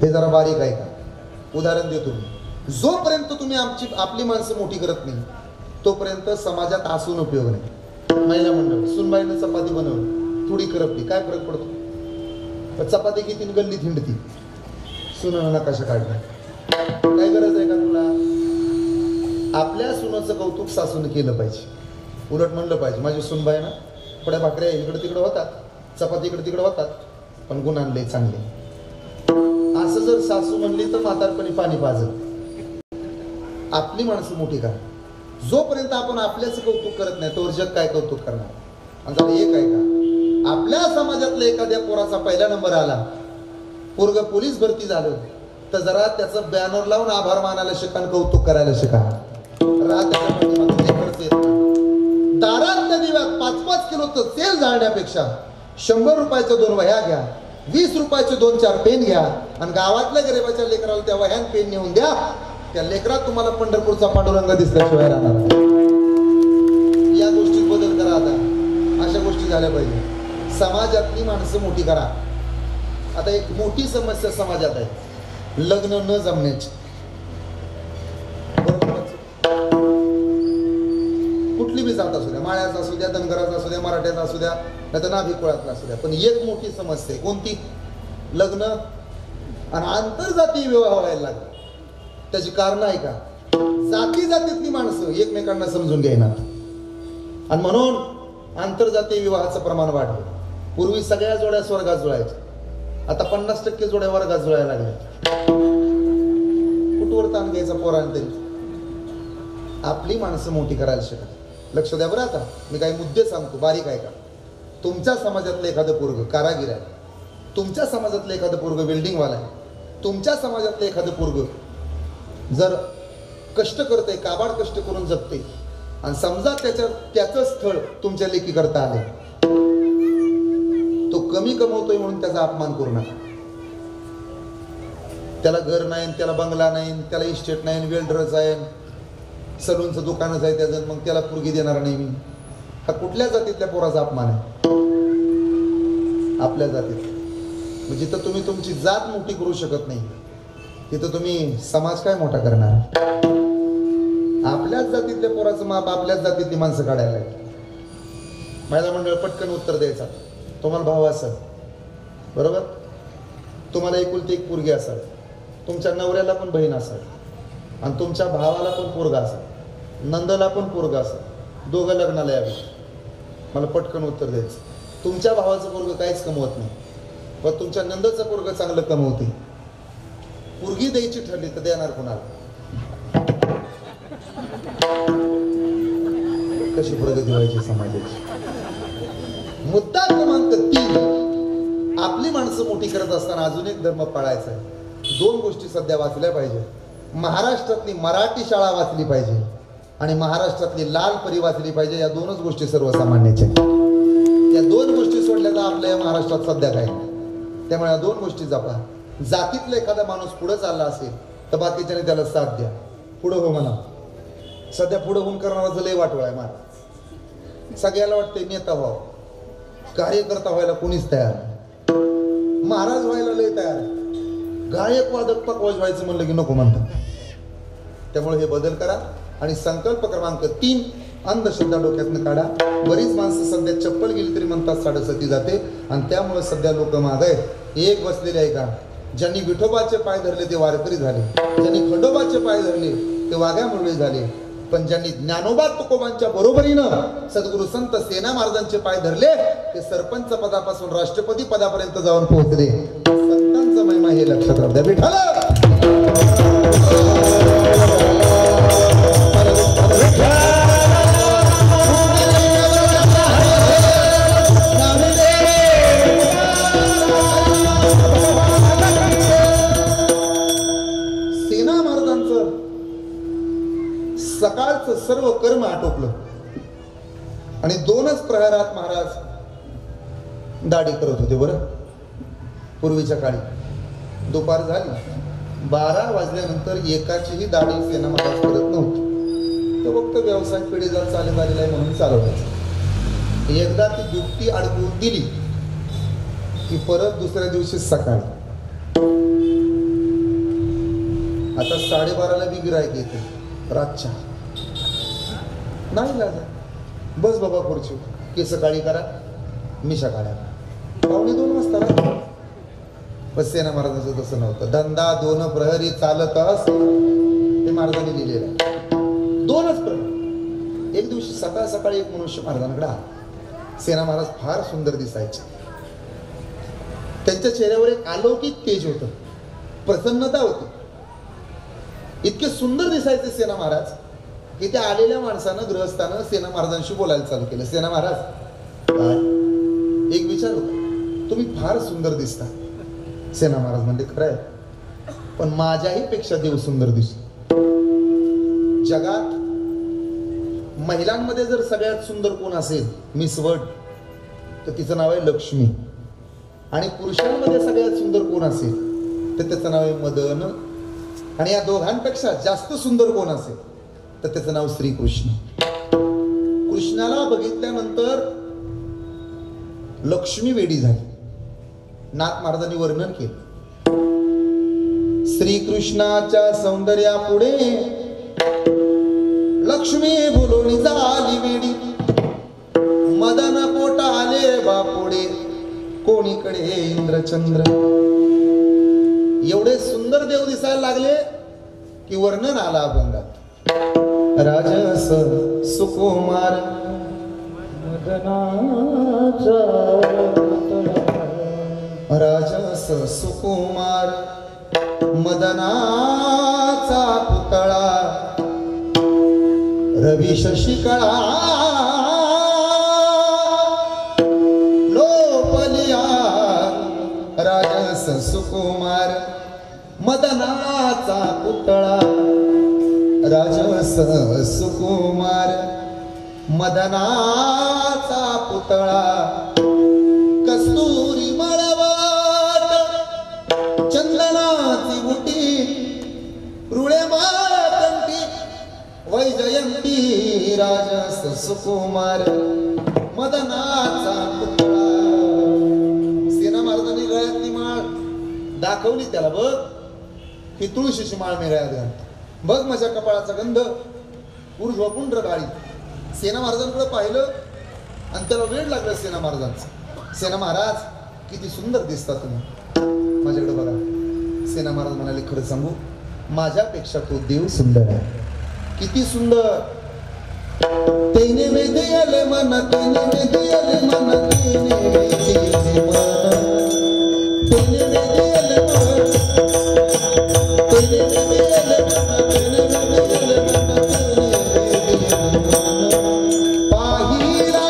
हे जरा बारीक आहे का? उदाहरण देतो मी. जोपर्यंत तुम्ही आपली माणसं मोठी करत नाही तोपर्यंत समाजात असून उपयोग नाही. महिला मंडळ, सुनबाईनं चपाती बनवली, थोडी करपली, काय फरक पडतो? चपाती किती गल्लीत हिंडती, सुनं नकाशा काढला, काय गरज आहे का तुला? आपल्या सुनाचं कौतुक सासून केलं पाहिजे. उलट म्हणलं पाहिजे, माझी सुनबाई ना थोड्या भाकऱ्या इकडे तिकडे होतात, चपाती इकडे तिकडे होतात, पण गुण आणले चांगले. असं जर सासू म्हणली तर म्हातारपणी पाणी पाजल. आपली माणसं मोठी करा. जोपर्यंत आपण आपल्याच कौतुक करत नाही तोवर जग काय कौतुक करणार? आणि जरा एक आहे का, आपल्या समाजातल्या एखाद्या पोराचा पहिला नंबर आला, पोरग पोलीस भरती झालं, तर जरा त्याचं बॅनर लावून आभार मानायला शिका, कौतुक करायला शिका. दारातल्या दिव्यात 5-5 किलोचं तेल जाळण्यापेक्षा 100 रुपयाच्या 2 वह्या घ्या, 20 रुपयाचे 2-4 पेन घ्या, आणि गावातल्या गरीबाच्या लेकराला त्या वह्यान पेन नेऊन द्या. त्या लेकरात तुम्हाला पंढरपूरचा पांडुरंग दिसल्याशिवाय राहणार. या गोष्टीत बदल करा. आता अशा गोष्टी झाल्या पाहिजे. समाजातली माणसं मोठी करा. आता एक मोठी समस्या समाजात आहे, लग्न न जमण्याची. कुठली बी जात असू द्या, माळ्याचा असू द्या, धनगराचा असू द्या, मराठ्याचा असू द्या, नाही तर नाभिकुळातला असू द्या, पण एक मोठी समस्या आहे. कोणती? लग्न आणि आंतरजातीय विवाह व्हायला लागले. त्याची कारण आहे का? जाती जातीतली माणसं एकमेकांना समजून घेणार आणि म्हणून आंतरजातीय विवाहाचं प्रमाण वाढलं. पूर्वी सगळ्या जोड्या स्वर्गात जुळायच्या, आता 50% जोड्या वर्गात जुळायला लागल्या. कुठवर ताण घ्यायचा पोरांनी तरी? आपली माणसं मोठी करायला शिका. लक्ष द्या बरं. आता मी काही मुद्दे सांगतो, बारीक आहे का? तुमच्या समाजातलं एखादं पोरग कारागीर आहे, तुमच्या समाजातलं एखादं पोरग बिल्डिंगवाला आहे, तुमच्या समाजातलं एखादं पोरग जर कष्ट करते, काबाड कष्ट करून जगते आणि समजा त्याचं स्थळ तुमच्या लेकी करता आले, तो कमी कमवतोय म्हणून त्याचा अपमान करू नका. त्याला घर नाही, त्याला बंगला नाही, त्याला इस्टेट नाही, वेल्डरच आहे, सलूनचं दुकानच आहे त्याचं, मग त्याला पोरगी देणार नाही मी. हा कुठल्या जातीतल्या पोराचा अपमान आहे? आपल्या जातीत. म्हणजे जिथं तुम्ही तुमची जात मोठी करू शकत नाही, तिथं तुम्ही समाज काय मोठा करणार? आपल्याच जातीतल्या पोराचं माप आपल्याच जातीतली माणसं काढायला लागली. महिला मंडळ पटकन उत्तर द्यायचा. तुम्हाला भाऊ असेल, बरोबर? तुम्हाला एकुलती एक पोरगी असेल, तुमच्या नवऱ्याला पण बहीण असेल आणि तुमच्या भावाला पण पोरगा असेल, नंदला पण पोरगा असेल, दोघं लग्नाला यावे. मला पटकन उत्तर द्यायचं. तुमच्या भावाचं पोरगं काहीच कमवत नाही, पण तुमच्या नंदचं पोरगं चांगलं कमवते. पोरगी द्यायची ठरली तर देणार कोणाला? कशी प्रगती व्हायची समाजाची? मुद्दा क्रमांक 3, आपली माणसं मोठी करत असताना अजून एक धर्म पाळायचा आहे. 2 गोष्टी सध्या वाचल्या पाहिजे. महाराष्ट्रातली मराठी शाळा वाचली पाहिजे आणि महाराष्ट्रातली लाल परी वाचली पाहिजे. या 2च गोष्टी सर्वसामान्याच्या. या 2 गोष्टी सोडल्या तर आपल्या या महाराष्ट्रात सध्या काय नाही. त्यामुळे या 2 गोष्टी जपा. जातीतला एखादा माणूस पुढे चालला असेल तर बाकीच्याने त्याला साथ द्या, पुढे हो म्हणा. सध्या पुढे होऊन करणारा लय वाटोळा आहे महाराज. सगळ्याला वाटतंय नेता व्हावं, कार्यकर्ता व्हायला कोणीच तयार नाही. महाराज व्हायला लय तयार आहे, गायक वादक पकवाज व्हायचं म्हणलं की नको म्हणतात. त्यामुळे हे बदल करा. आणि संकल्प क्रमांक 3, अंधश्रद्धा डोक्यातनं काढा. बरीच माणसं सध्या चप्पल गेली तरी म्हणतात साडेसती जाते आणि त्यामुळे सध्या लोक माग आहेत. एक बसलेले आहे का? ज्यांनी विठोबाचे पाय धरले ते वारकरी झाले, ज्यांनी खंडोबाचे पाय धरले ते वाघ्या मुरळी झाले, पण ज्यांनी ज्ञानोबा तुकोबांच्या बरोबरीनं सद्गुरू संत सेना महाराजांचे पाय धरले ते सरपंच पदापासून राष्ट्रपती पदापर्यंत जाऊन पोहोचले. संतांचा महिमा हे लक्षात राहू द्या. विठ्ठल सेना महाराजांचं सकाळचं सर्व कर्म आटोपलं आणि 2च प्रहरात महाराज दाढी करत होते. बरं, पूर्वीच्या काळी दुपार झाली, 12 वाजल्यानंतर एकाचीही दाढी सेना महाराज करत नव्हती. तर फक्त व्यवसाय पिढी जर चालत आलेला आहे म्हणून चालवायचं. एकदा ती दुपटी अडकवून दिली की परत दुसऱ्या दिवशी सकाळी. आता 12:30ला बी गिऱ्हाईक येते रातच्या. नाही लाजा, बस बाबा खुर्ची, केस काळी करा, मिशा काढा. 1:45 वाजता राहतो. पण सेना महाराजांचं तसं नव्हतं. धंदा 2 प्रहरी चालत अस हे महाराजांनी लिहिलेलं आहे. 2च प्रहरी. एक दिवशी सकाळ सकाळी एक मनुष्य महाराजांकडे आला. सेना महाराज फार सुंदर दिसायचे. त्यांच्या चेहऱ्यावर एक अलौकिक तेज होतं, प्रसन्नता होती. इतके सुंदर दिसायचे सेना महाराज की त्या आलेल्या माणसानं, गृहस्थानं सेना महाराजांशी बोलायला चालू केलं. सेना महाराज, एक विचार होता, तुम्ही फार सुंदर दिसता. सेना महाराज म्हणले, खरं आहे, पण माझ्याही पेक्षा देव सुंदर दिसतो. जगात महिलांमध्ये जर सगळ्यात सुंदर कोण असेल, मिस वर्ल्ड, तर तिचं नाव आहे लक्ष्मी. आणि पुरुषांमध्ये सगळ्यात सुंदर कोण असेल तर त्याचं नाव आहे मदन. आणि या दोघांपेक्षा जास्त सुंदर कोण असेल तर त्याचं नाव श्रीकृष्ण. कृष्णाला बघितल्यानंतर लक्ष्मी वेडी झाली. नाथ महाराजांनी वर्णन केलं, श्रीकृष्णाच्या सौंदर्यापुढे लक्ष्मी बोलून झाली वेडी मदन पोट आले बापुडे कोणीकडे इंद्रचंद्र एवढे सुंदर देव दिसायला लागले की वर्णन आला अभंगात राजस सुकुमार मदनाचा राजस सुकुमार मदनाचा पुतळा रवी शशिकळा लोपलिया राजस सुकुमार मदनाचा पुतळा राजस सुकुमार मदनाचा पुतळा कस्तुरी मळवट चंदनाची बुटी रुळे माळकंठी वैजयंती राजस सुकुमार मदनाचा पुतळा सेना महाराजांनी गळ्यातली माळ दाखवली त्याला बघ ही तुळशीची माळ मी गळ्यात घाल बघ माझ्या कपाळाचा गंध ऊर्ध्वपुंड्र काळी सेना महाराजांकडे पाहिलं आणि त्याला वेळ लागला सेना महाराजांचं सेना महाराज किती सुंदर दिसता तुम्ही माझ्याकडे बघा सेना महाराज म्हणाले खरं सांगू माझ्यापेक्षा तो देव सुंदर आहे किती सुंदर तेने वेदले मन तेने वेदले मन तेने वेदले मन तेने वेदले मन तेने वेदले मन तेने वेदले मन पाहिला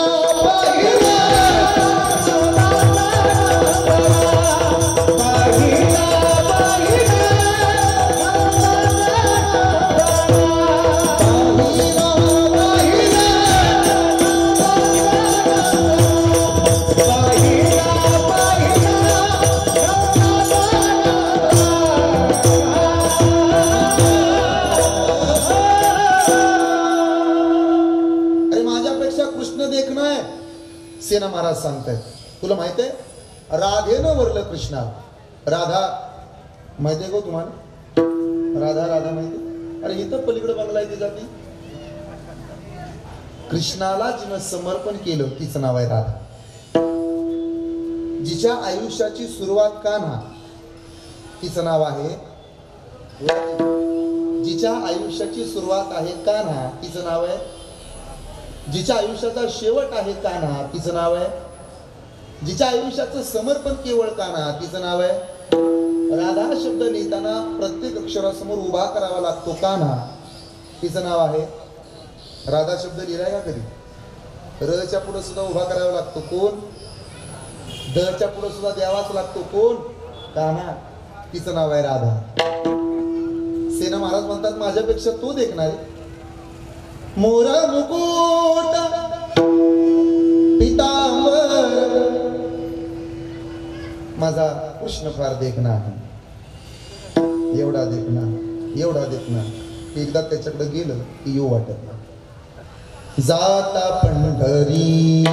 सेना महाराज सांगतायत तुला माहित आहे राधेनं वरलं कृष्णा राधा माहितीये गो तुम्हाला राधा राधा माहिती अरे इथं पलीकडे बंगला आहे ती जाती कृष्णाला जिनं समर्पण केलं तिचं नाव आहे राधा जिच्या आयुष्याची सुरुवात कान्हा तिचं नाव आहे जिच्या आयुष्याची सुरुवात आहे कान्हा तिचं नाव आहे जिच्या आयुष्याचा शेवट आहे कान्हा तिचं नाव आहे जिच्या आयुष्याचं समर्पण केवळ कान्हा तिचं नाव आहे राधा शब्द लिहिताना प्रत्येक अक्षरासमोर उभा करावा लागतो कान्हा तिचं नाव आहे राधा शब्द लिहिलाय का कधी रच्या पुढे सुद्धा उभा करावा लागतो कोण दच्या पुढे सुद्धा द्यावाच लागतो कोण कान्हा तिचं नाव आहे राधा सेना महाराज म्हणतात माझ्यापेक्षा तो देखणार मोरा मुकुट पितांबर माझा कृष्ण फार देखना आहे एवढा देखना एकदा त्याच्याकडे गेलं की येऊ वाटत नाही जाता पंढरी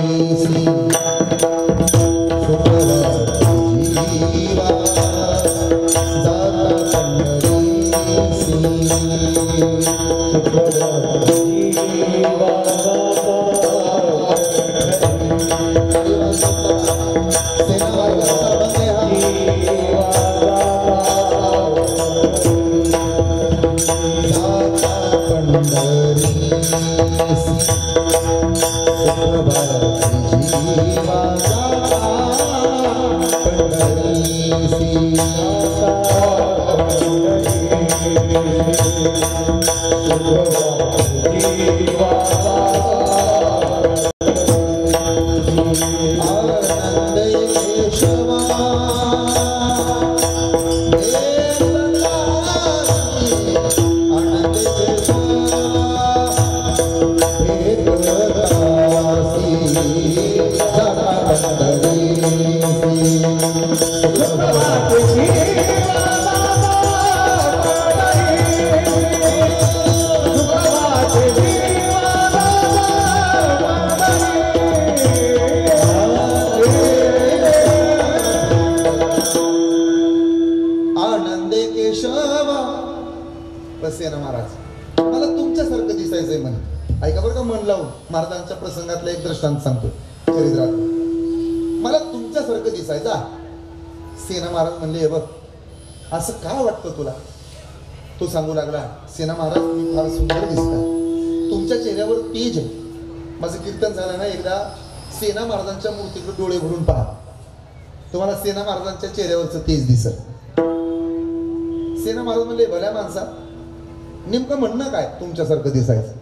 फोन लावून महाराजांच्या प्रसंगातला एक दृष्टांत सांगतो चरित्रात. मला तुमच्यासारखं दिसायचा. सेना महाराज म्हणले, हे बघ असं का वाटतं तुला? तो सांगू लागला, सेना महाराज तुम्ही फार सुंदर दिसता, तुमच्या चेहऱ्यावर तेज आहे. माझं कीर्तन झालं ना, एकदा सेना महाराजांच्या मूर्तीकडे डोळे भरून पहा, तुम्हाला सेना महाराजांच्या चेहऱ्यावरचं तेज दिसत. सेना महाराज म्हणले, भल्या माणसा नेमकं म्हणणं काय तुमच्यासारखं दिसायचं?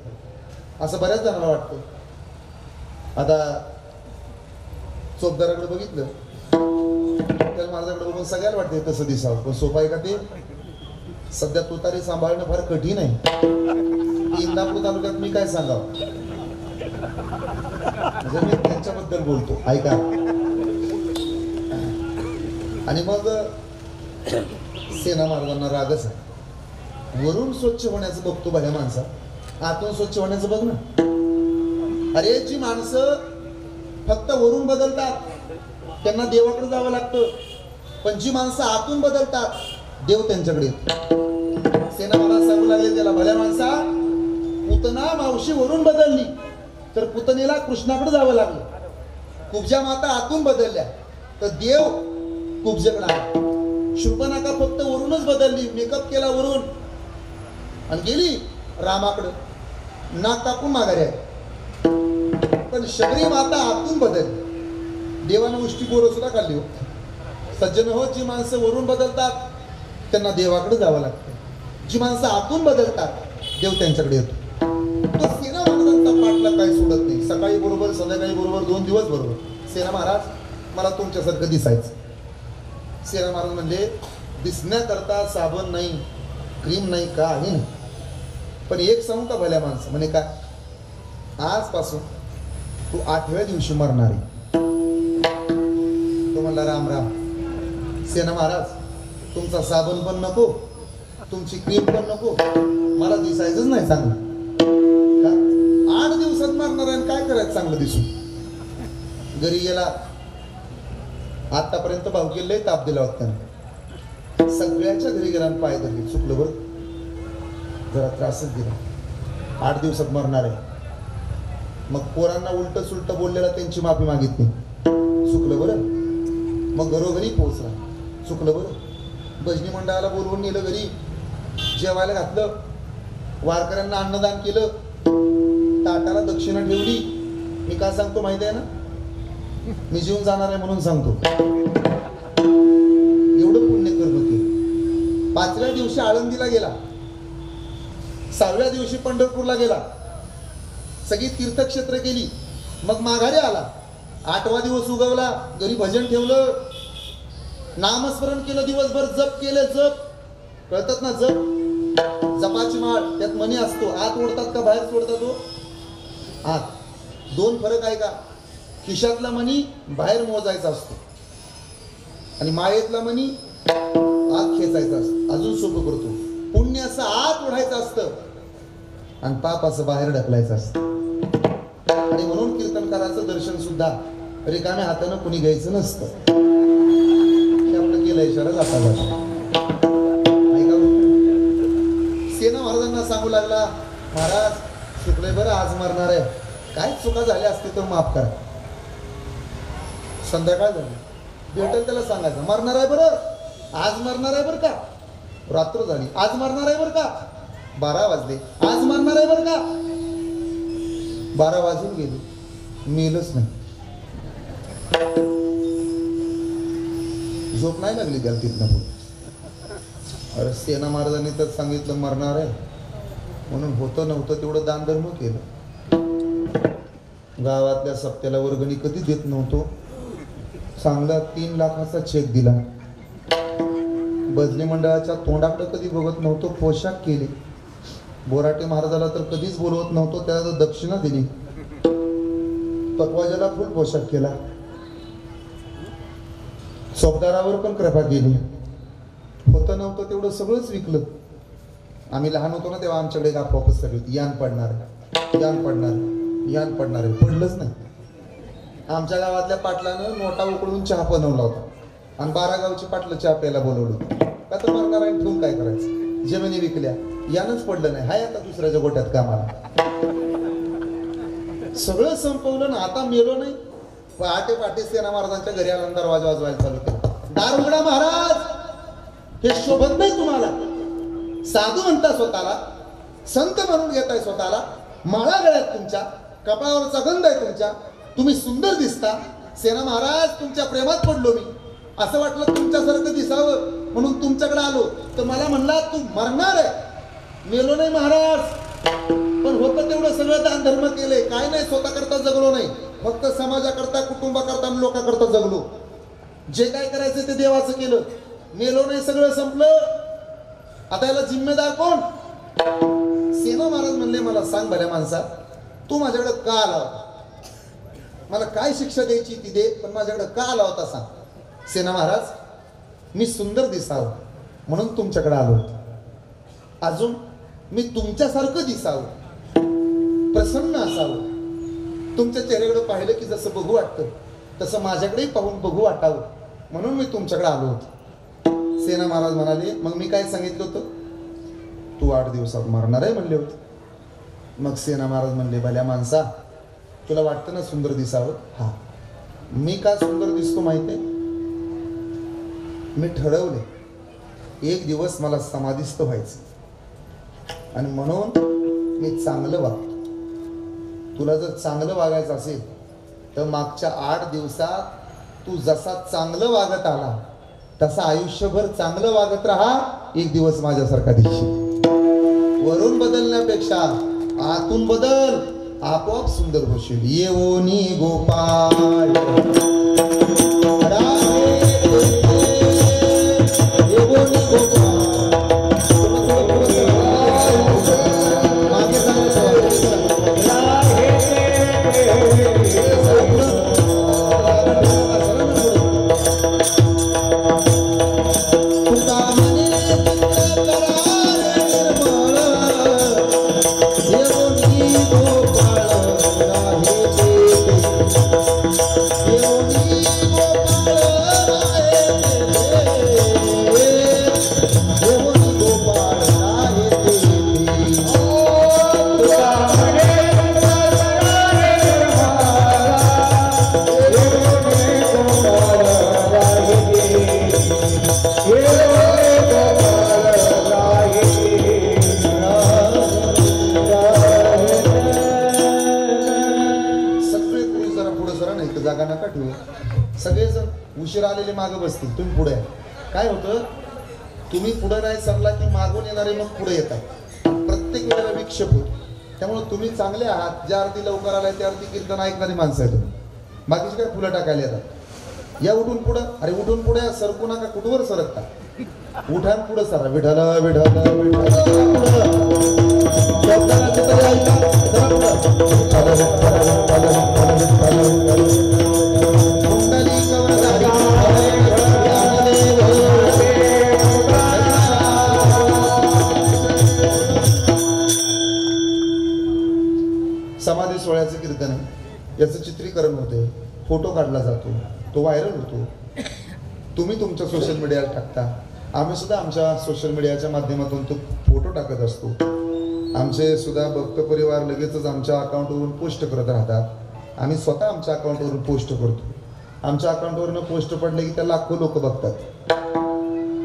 असं बऱ्याच जणांना वाटतं. आता चोपदाराकडे बघितलं, त्याला महाराजाकडे बघून सगळ्याला वाटते तसं दिसावं, पण सोपं आहे का ते? सध्या तुतारी सांभाळणं फार कठीण आहे. इंदापूर तालुक्यात मी काय सांगावं, म्हणजे मी त्यांच्याबद्दल बोलतो, ऐका. आणि मग सेना महाराजांना रागच आहे. वरून स्वच्छ होण्याचं बघतो भल्या माणसा, आतून स्वच्छ होण्याचं बघ ना. अरे जी माणसं फक्त वरून बदलतात त्यांना देवाकडे जावं लागतं, पण जी माणसं आतून बदलतात देव त्यांच्याकडे येतो. सेना महाराज सांगू लागले त्याला, भल्या माणसा पुतना मावशी वरून बदलली तर पुतनेला कृष्णाकडे जावं लागलं. कुब्जा माता आतून बदलल्या तर देव कुब्जाकडे आला. शूर्पणखा फक्त वरूनच बदलली, मेकअप केला वरून आणि गेली रामाकडं, नाक कापून माघारी आहे. पण शबरी माता आतून बदलली, देवानं उष्टी बोरं सुद्धा खाल्ली. हो सज्जन हो, जी माणसं वरून बदलतात त्यांना देवाकडे जावं लागतं, जी माणसं आतून बदलतात देव त्यांच्याकडे येतो. तो सेना महाराजांचा पाठला काय सोडत नाही. सकाळी बरोबर, संध्याकाळी बरोबर, 2 दिवस बरोबर. सेना महाराज मला तुमच्यासारखं दिसायचं. सेना महाराज म्हणले, दिसण्याकरता साबण नाही, क्रीम नाही, काही नाही, पण एक सांगू का भल्या माणसं? म्हणे काय? आजपासून तू 8व्या दिवशी मरणार आहे. तो म्हणला, राम राम. सेना महाराज तुमचा साबण पण नको, तुमची क्रीम पण नको, मला दिसायचंच नाही चांगलं. का 8 दिवसात मरणार आहे, काय करायचं चांगलं दिसून? घरी गेला. आतापर्यंत भाऊकीला लय ताप दिला होता त्याने. सगळ्याच्या घरी गेला आणि पाय धरले. चुकलं बरं, जरा त्रासच दिला. 8 दिवसात मरणार आहे. मग पोरांना उलट सुलट बोललेला त्यांची माफी मागितली. चुकलं बरं. मग घरोघरी पोहोचला. चुकलं बरं. भजनी मंडळाला बोलवून नेलं घरी, जेवायला घातलं, वारकऱ्यांना अन्नदान केलं, ताटाला दक्षिणा ठेवली. मी काय सांगतो माहिती आहे ना, मी जीवन जाणार आहे म्हणून सांगतो. एवढं पुण्य कर्म केलं. 5व्या दिवशी आळंदीला गेला, 6व्या दिवशी पंढरपूरला गेला, सगळी तीर्थक्षेत्र केली, मग माघारी आला. 8वा दिवस उगवला, घरी भजन ठेवलं, नामस्मरण केलं, दिवसभर जप केलं. जप कळतात ना, जप, जपाची माळ, त्यात मणी असतो. आत ओढतात का बाहेर सोडतात? तो आत. 2 फरक आहे का? खिशातला मणी बाहेर मोजायचा असतो आणि माळेतला मणी आत खेचायचा असतो. अजून सोपं करतो, पुण्य असं आत ओढायचं असतं आणि पाप असं बाहेर ढकलायचं असतं. आणि म्हणून कीर्तनकाराचं दर्शन सुद्धा रिकाम्या हातानं कुणी घ्यायचं नसतं. हे आपलं केलं इशारा जाता जाता. ऐका, सेना महाराजांना सांगू लागला, महाराज चुकलंय बरं, आज मरणार आहे. काय चुका झाल्या असते तर माफ करा. संध्याकाळ झाली, भेटेल त्याला सांगायचं, मरणार आहे बरं, आज मरणार आहे बरं का. रात्र झाली, आज मरणार आहे बरं का. 12 वाजले, आज मरणार आहे बरं का. 12 वाजून गेले, मेलच नाही. झोप नाही लागली त्याला तिथनं पुढे. अरे सेना महाराजांनी तर सांगितलं मरणार आहे म्हणून होतं नव्हतं तेवढं दानधर्म केलं. गावातल्या सप्त्याला वर्गणी कधी देत नव्हतो, चांगला 3 लाखाचा चेक दिला. भजनी मंडळाच्या तोंडाकडे कधी बघत नव्हतो, पोशाख केले. बोराटे महाराजाला तर कधीच बोलवत नव्हतो, त्याला तर दक्षिणा दिली. तत्वाजाला फुल पोशाख केला. चौकदारावर पण कृपा केली. होतं नव्हतं तेवढं सगळंच विकलं. आम्ही लहान होतो ना तेव्हा आमच्याकडे गाफ वापस सगळी होती, यान पडणार, यान पडणार, यान पडणार. पडलंच नाही. आमच्या गावातल्या पाटलानं नोटा उकळून चहा बनवला होता आणि 12 गावची पाटलं चहा प्यायला बोलवलं. का तर मरणार आहे, ठेवून काय करायचं. जमिनी विकल्या, यानच पडलं नाही. हाय आता दुसऱ्याच्या गोट्यात कामाला. सगळं संपवलं ना आता मेलो नाही. पहाटे पहाटे सेना महाराजांच्या घरी आला दरवाजा वाजवायला चालू केला. दार उघडा महाराज, हे शोभत नाही तुम्हाला. साधू म्हणता स्वतःला, संत म्हणून घेताय स्वतःला, माळा गळ्यात तुमच्या, कपाळावरचा गंध आहे तुमच्या, तुम्ही सुंदर दिसता. सेना महाराज तुमच्या प्रेमात पडलो मी. असं वाटलं तुमच्यासारखं दिसावं म्हणून तुमच्याकडे आलो. तर मला म्हणला तू मरणार आहे. मेलो नाही महाराज, पण होतं तेवढं सगळं दान धर्म केले. काय नाही स्वतःकरता जगलो नाही, फक्त समाजाकरता, कुटुंबाकरता आणि लोकांकरता जगलो. जे काय करायचं ते देवाचं केलं. मेलो नाही, सगळं संपलं. आता याला जिम्मेदार कोण? सेना महाराज म्हणले मला सांग भल्या माणसा, तू माझ्याकडे का आला होता? मला काय शिक्षा द्यायची ती दे, पण माझ्याकडे का आला होता सांग. सेना महाराज, मी सुंदर दिसावं म्हणून तुमच्याकडे आलो होतो. अजून मी तुमच्यासारखं दिसावं, प्रसन्न असावं. तुमच्या चेहऱ्याकडे पाहिलं की जसं बघू वाटतं तसं माझ्याकडेही पाहून बघू वाटावं म्हणून मी तुमच्याकडे आलो होतो. सेना महाराज म्हणाले मग मी काय सांगितलं होतं? तू 8 दिवसात मरणार आहे म्हणले होते. मग सेना महाराज म्हणले भल्या माणसा, तुला वाटतं ना सुंदर दिसावं? हा, मी का सुंदर दिसतो माहिती आहे? मी ठरवले एक दिवस मला समाधिस्थ व्हायचं आणि म्हणून मी चांगलं वागतो. तुला जर चांगलं वागायचं असेल तर मागच्या 8 दिवसात तू जसा चांगलं वागत आला तसा आयुष्यभर चांगलं वागत राहा. एक दिवस माझ्यासारखा दिसशील. वरून बदलण्यापेक्षा आतून बदल, आपोआप सुंदर होशील. येवोनी गोपाळ उशीर आलेले मागे बसतील, तुम्ही पुढे. काय होतं, तुम्ही पुढे नाही सरला की मागून येणारे मग पुढे येतात. प्रत्येक वेळेला विक्षेप होतो. त्यामुळे तुम्ही चांगले आहात. ज्या अर्थी लवकर आलाय त्या अर्थी कीर्तन ऐकणारी माणसं आहे तुम्ही. बाकीचे काय फुलं टाकायला येतात. या उठून पुढं, अरे उठून पुढे सरकू नका. कुठवर सरकता? उठान पुढे सरा. विठाल विठाल समाधी सोहळ्याचं कीर्तन आहे. याचं चित्रीकरण होते, फोटो काढला जातो, तो व्हायरल होतो. तुम्ही तुमच्या सोशल मीडियाला टाकता, आम्ही सुद्धा आमच्या सोशल मीडियाच्या माध्यमातून तो फोटो टाकत असतो. आमचे सुद्धा भक्त परिवार लगेचच आमच्या अकाउंटवरून पोस्ट करत राहतात. आम्ही स्वतः आमच्या अकाउंटवरून पोस्ट करतो. आमच्या अकाउंटवरून पोस्ट पडले की त्या लाखो लोक बघतात.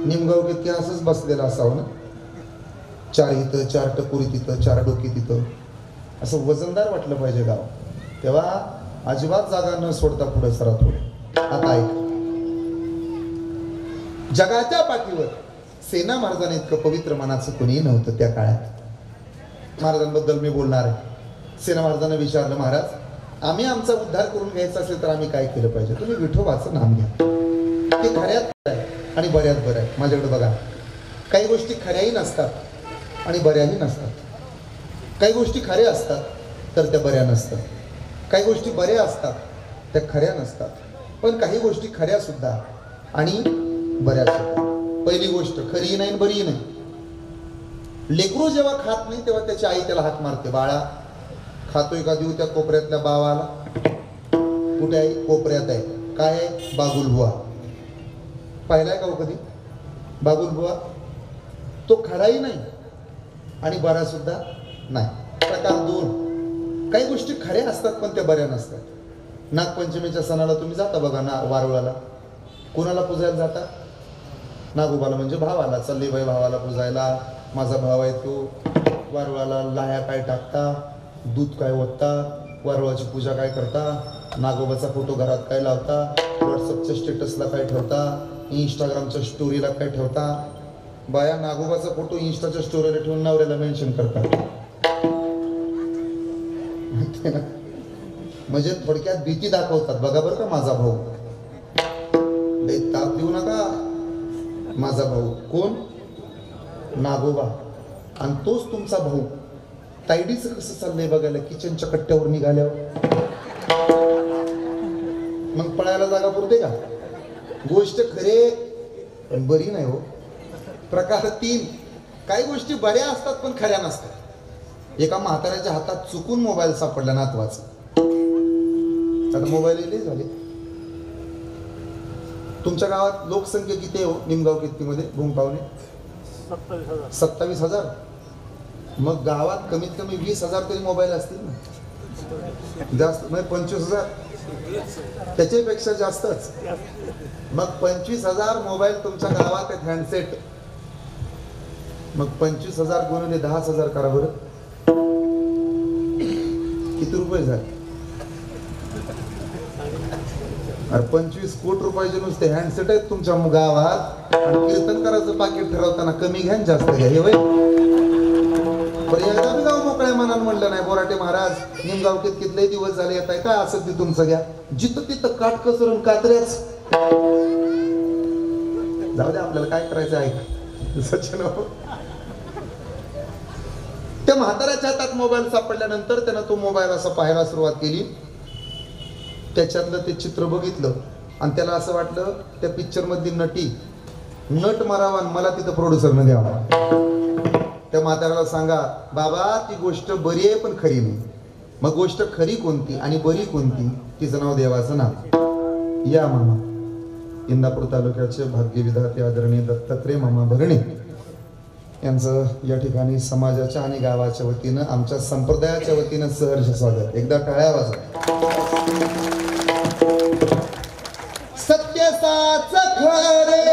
निमगाव किती असंच बसलेलं असावं ना, 4 इथं 4 टकोरी तिथं 4 डोकी तिथं, असं वजनदार वाटलं पाहिजे गाव. तेव्हा अजिबात जागा न सोडता पुढे सरा थोडं. आता ऐक, जगाच्या पाठीवर सेना महाराजांनी इतकं पवित्र मनाचं कोणीही नव्हतं त्या काळात. महाराजांबद्दल मी बोलणार आहे. सेना महाराजांना विचारलं, महाराज आम्ही आमचा उद्धार करून घ्यायचा असेल तर आम्ही काय केलं पाहिजे? तुम्ही विठोबाचं नाम घ्या. ते खऱ्यात आहे आणि बऱ्यात बरं आहे. माझ्याकडे बघा, काही गोष्टी खऱ्याही नसतात आणि बऱ्याही नसतात. काही गोष्टी खऱ्या असतात तर त्या बऱ्या नसतात. काही गोष्टी बऱ्या असतात त्या खऱ्या नसतात. पण काही गोष्टी खऱ्या सुद्धा आणि बऱ्या सुद्धा. पहिली गोष्ट खरी नाही आणि बरी नाही. लेकरू जेव्हा खात नाही तेव्हा त्याची आई त्याला हाक मारते, बाळा खातोय का? देऊ त्या कोपऱ्यातल्या बावाला. कुठे आहे? कोपऱ्यात आहे. काय आहे? बागुलबुवा. पाहिलाय का हो कधी बागुलबुवा? तो खराही नाही आणि बरा सुद्धा नाही. प्रकार 2. काही गोष्टी खऱ्या असतात पण त्या बऱ्या नसतात. नागपंचमीच्या सणाला तुम्ही जाता बघा ना वारुळाला. कोणाला पूजायला जाता? नागोबाला म्हणजे भावाला. चालली बाई भावाला पूजायला, माझा भाव आहे तो. वारुळाला लाह्या काय टाकता, दूध काय ओतता, वारुळाची पूजा काय करता, नागोबाचा फोटो घरात काय लावता, व्हॉट्सअपच्या स्टेटसला काय ठेवता, इंस्टाग्रामच्या स्टोरीला काय ठेवता. बाया नागोबाचा फोटो इंस्टाच्या स्टोरीला ठेवून नवऱ्याला मेन्शन करतात. म्हणजे थोडक्यात भीती दाखवतात. बघा बरं का माझा भाऊ, लई ताप देऊ नका. माझा भाऊ कोण? नागोबा. आणि तोच तुमचा भाऊ. तायडीचं कसं चाललंय बघायला किचनच्या कट्ट्यावर निघाल्यावर. मग पळायला जागा पुरते का? गोष्ट खरे पण बरी नाही हो. प्रकार 3. काही गोष्टी बऱ्या असतात पण खऱ्या नसतात. एका म्हाताऱ्याच्या हातात चुकून मोबाईल सापडला नातवाचा. आता मोबाईल झाले. तुमच्या गावात लोकसंख्या किती आहे हो? निमगाव कितीमध्ये भूमपावणे? 27,000. मग गावात कमीत कमी 20,000 तरी मोबाईल असतील ना. जास्त म्हणजे 25,000, त्याच्यापेक्षा जास्तच. मग 25,000 मोबाईल तुमच्या गावात आहेत हँडसेट. मग 25,000 गुणिले 10,000 करा बरं. किती रुपये झाले? अरे 25 कोटी रुपयाचे नुसते हँडसेट आहेत तुमच्या गावात. आणि कीर्तन करायचं पाकिट ठरवताना कमी घ्या जास्त घ्या. हे वय एकदा मी गाव मोकळ्या मनानं म्हणलं नाही. बोराटे महाराज निमगाव कितले दिवस झाले येत आहे काय असं ते तुमचं घ्या. जिथं तिथं काटकसरून कात्र्याच. जाऊ दे आपल्याला काय करायचं आहे. सचिन त्या म्हाताऱ्याच्या हातात मोबाईल सापडल्यानंतर त्यानं तो मोबाईल असा पाहायला सुरुवात केली. त्याच्यातलं ते चित्र बघितलं आणि त्याला असं वाटलं त्या पिक्चर मधली नट मारावा आणि मला तिथं प्रोड्युसरनं द्यावा. त्या म्हाताऱ्याला सांगा बाबा ती गोष्ट बरी आहे पण खरी नाही. मग गोष्ट खरी कोणती आणि बरी कोणती? तिचं नाव देवाचं नाव. या मामा इंदापूर तालुक्याचे भाग्यविधाते आदरणीय दत्तात्रय मामा भरणे यांचं या ठिकाणी समाजाच्या आणि गावाच्या वतीनं आमच्या संप्रदायाच्या वतीनं सहर्ष स्वागत. एकदा टाळ्या वाजवा. सत्य साच खरे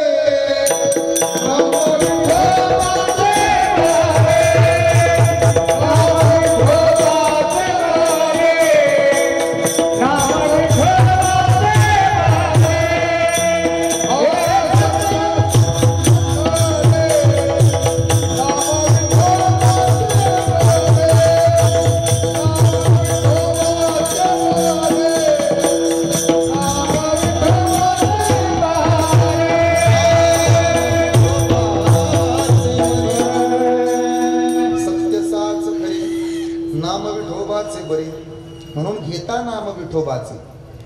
म्हणून घेता नाम विठोबाचे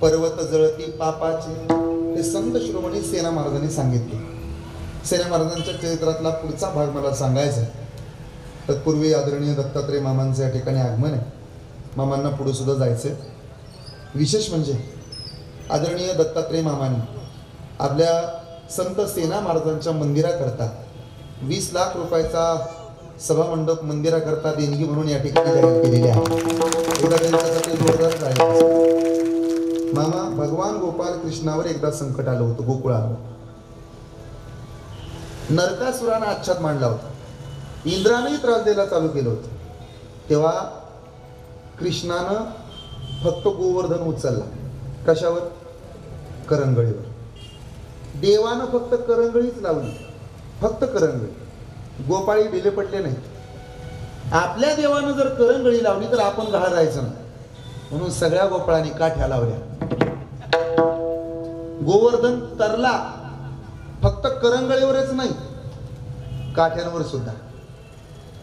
पर्वत जळती पापाचे. हे संत शिरोमणी सेना महाराजांनी सांगितले. सेना महाराजांच्या चरित्रातला पुढचा भाग मला सांगायचा आहे. तत्पूर्वी आदरणीय दत्तात्रय मामांचं या ठिकाणी आगमन आहे. मामांना पुढे सुद्धा जायचंय. विशेष म्हणजे आदरणीय दत्तात्रय मामांनी आपल्या संत सेना महाराजांच्या मंदिराकरता 20 लाख रुपयाचा सभामंडप मंदिराकरता देणगी म्हणून या ठिकाणी जाहीर केलेली आहे. एवढा त्यांच्यासाठी जोरदार आहे. मामा भगवान गोपाल कृष्णावर एकदा संकट आलं होतं गोकुळावर. नरकासुरानं आच्छाद मांडला होता. इंद्रानंही त्रास द्यायला चालू केलं होतं. तेव्हा कृष्णानं फक्त गोवर्धन उचलला. कशावर? करंगळीवर. देवानं फक्त करंगळीच लावली. फक्त करंगळी. गोपाळी ढिले पडले नाहीत. आपल्या देवानं जर करंगळी लावली तर आपण घाळ राहायचं नाही. म्हणून सगळ्या गोपाळांनी काठ्या लावल्या. गोवर्धन तरला. फक्त करंगळीवरच नाही काठ्यांवर सुद्धा.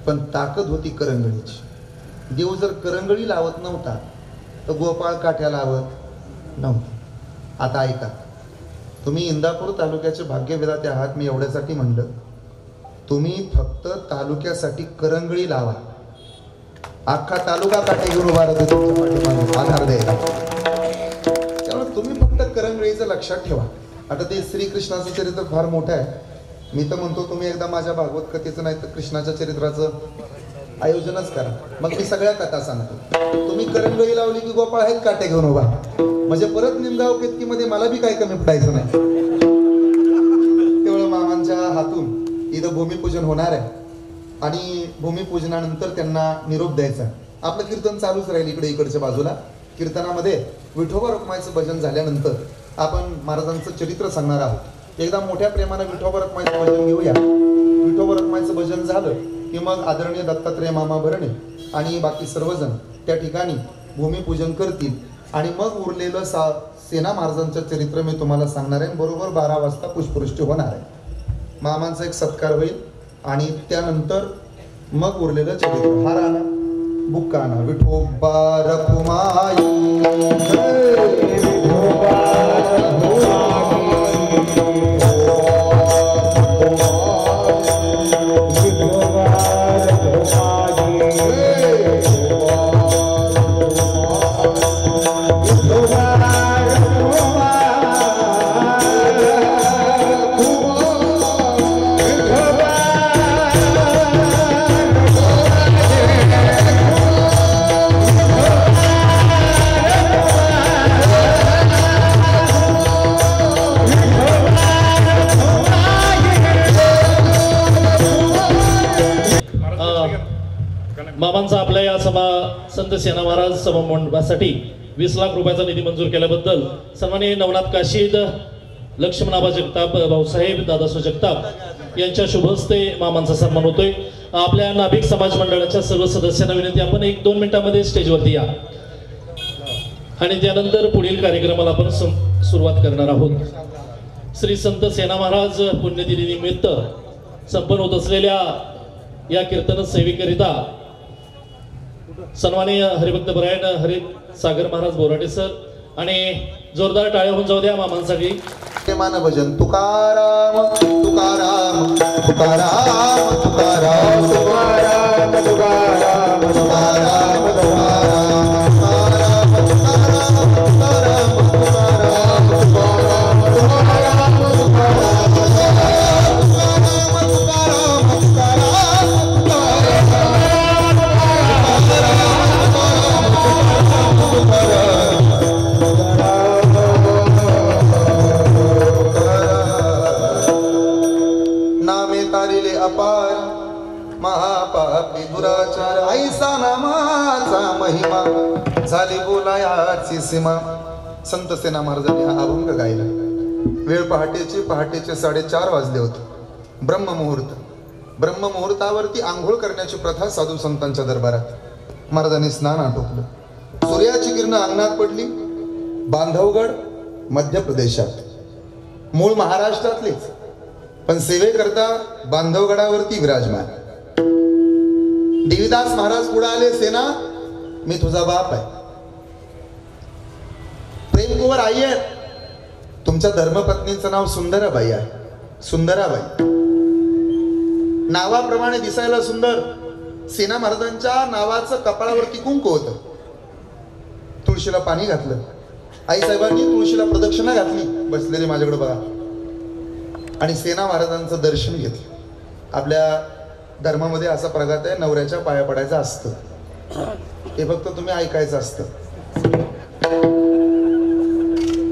पण ताकद होती करंगळीची. देव जर करंगळी लावत नव्हता तर गोपाळ काठ्या लावत नव्हता. आता ऐका, तुम्ही इंदापूर तालुक्याचे भाग्यविधाते आहात. मी एवढ्यासाठी म्हणलं तुम्ही फक्त तालुक्यासाठी करंगळी लावा. अख्खा तालुका काटे घेऊन उभा राहतो आधार द्यायला. त्यामुळे तुम्ही फक्त करंगळीचं लक्षात ठेवा. आता ते श्रीकृष्णाचं चरित्र फार मोठं आहे. मी तर म्हणतो तुम्ही एकदा माझ्या भागवत कथेचं नाही तर कृष्णाच्या चरित्राचं आयोजनच करा. मग मी सगळ्या कथा सांगतो. तुम्ही करंगळी लावली की गोपाळ आहेत काटे घेऊन उभा, म्हणजे परत निमगाव केतकीमध्ये मला बी काही कमी पडायचं नाही. तेवढं मामांच्या हातून इथं भूमिपूजन होणार आहे आणि भूमिपूजनानंतर त्यांना निरोप द्यायचा. आपलं कीर्तन चालूच राहील इकडच्या बाजूला. कीर्तनामध्ये विठोबा रखुमाईचं भजन झाल्यानंतर आपण महाराजांचं चरित्र सांगणार आहोत. एकदा मोठ्या प्रेमानं विठोबा रखुमाईचं भजन घेऊया. विठोबा रखुमाईचं भजन झालं की मग आदरणीय दत्तात्रय मामा भरणे आणि बाकी सर्वजण त्या ठिकाणी भूमिपूजन करतील आणि मग उरलेलं सेना महाराजांचं चरित्र मी तुम्हाला सांगणार आहे. बरोबर 12 वाजता पुष्पवृष्टी होणार आहे. मामांचा एक सत्कार होईल आणि त्यानंतर मग उरलेलं चरित्र. हार आणा, बुक्का आणा. विठोबा रखुमाई मामांचा आपल्या या संत सेना महाराज सभामंडपासाठी 20 लाख रुपयाचा निधी मंजूर केल्याबद्दल सन्माननीय नवनाथ काशीद, लक्ष्मणाबा जगताप, भाऊसाहेब दादासो जगताप यांच्या शुभ हस्ते मामांचा सन्मान होतोय. आपल्या नाभिक समाज मंडळाच्या सर्व सदस्यांना विनंती, आपण 1-2 मिनिटांमध्ये स्टेजवरती या आणि त्यानंतर पुढील कार्यक्रमाला आपण सुरुवात करणार आहोत. श्री संत सेना महाराज पुण्यतिथी निमित्त संपन्न होत असलेल्या या कीर्तन सेवेकरिता सन्माननीय हरिभक्त परायण हरी सागर महाराज बोराटे सर आणि जोरदार टाळ्या होऊन जाऊ द्या मामांसाठी. प्रेमानं भजन. तुकाराम तुकाराम तुकाराम तुकाराम तुकाराम तुकाराम तुकाराम अपार महापापी दुराचार ऐसा नामाचा महिमा झाली बोलायाची सीमा. संत सेना महाराजांनी हा अभंग गायला. वेळ पहाटेचे 4:30 वाजले होते. ब्रह्ममुहूर्तावरती आंघोळ करण्याची प्रथा साधू संतांच्या दरबारात. महाराजांनी स्नान आटोपलं. सूर्याची किरणं अंगणात पडली. बांधवगड मध्य प्रदेशात, मूळ महाराष्ट्रातलेच पण सेवेकरता बांधवगडावरती विराजमान. देवीदास महाराज पुढे आले. सेना, मी तुझा बाप आहे. प्रेमकुंवर आई आहे. तुमच्या धर्मपत्नीचं नाव सुंदराबाई आहे. सुंदराबाई नावाप्रमाणे दिसायला सुंदर. सेना महाराजांच्या नावाचं कपाळावरती कुंकू होतं. तुळशीला पाणी घातलं. आई साहेबांनी तुळशीला प्रदक्षिणा घातली. बसलेली माझ्याकडे बघा आणि सेना महाराजांचं दर्शन घेतलं. आपल्या धर्मामध्ये असा प्रघात आहे, नवऱ्याच्या पाया पडायचं असतं. हे फक्त तुम्ही ऐकायचं असतं.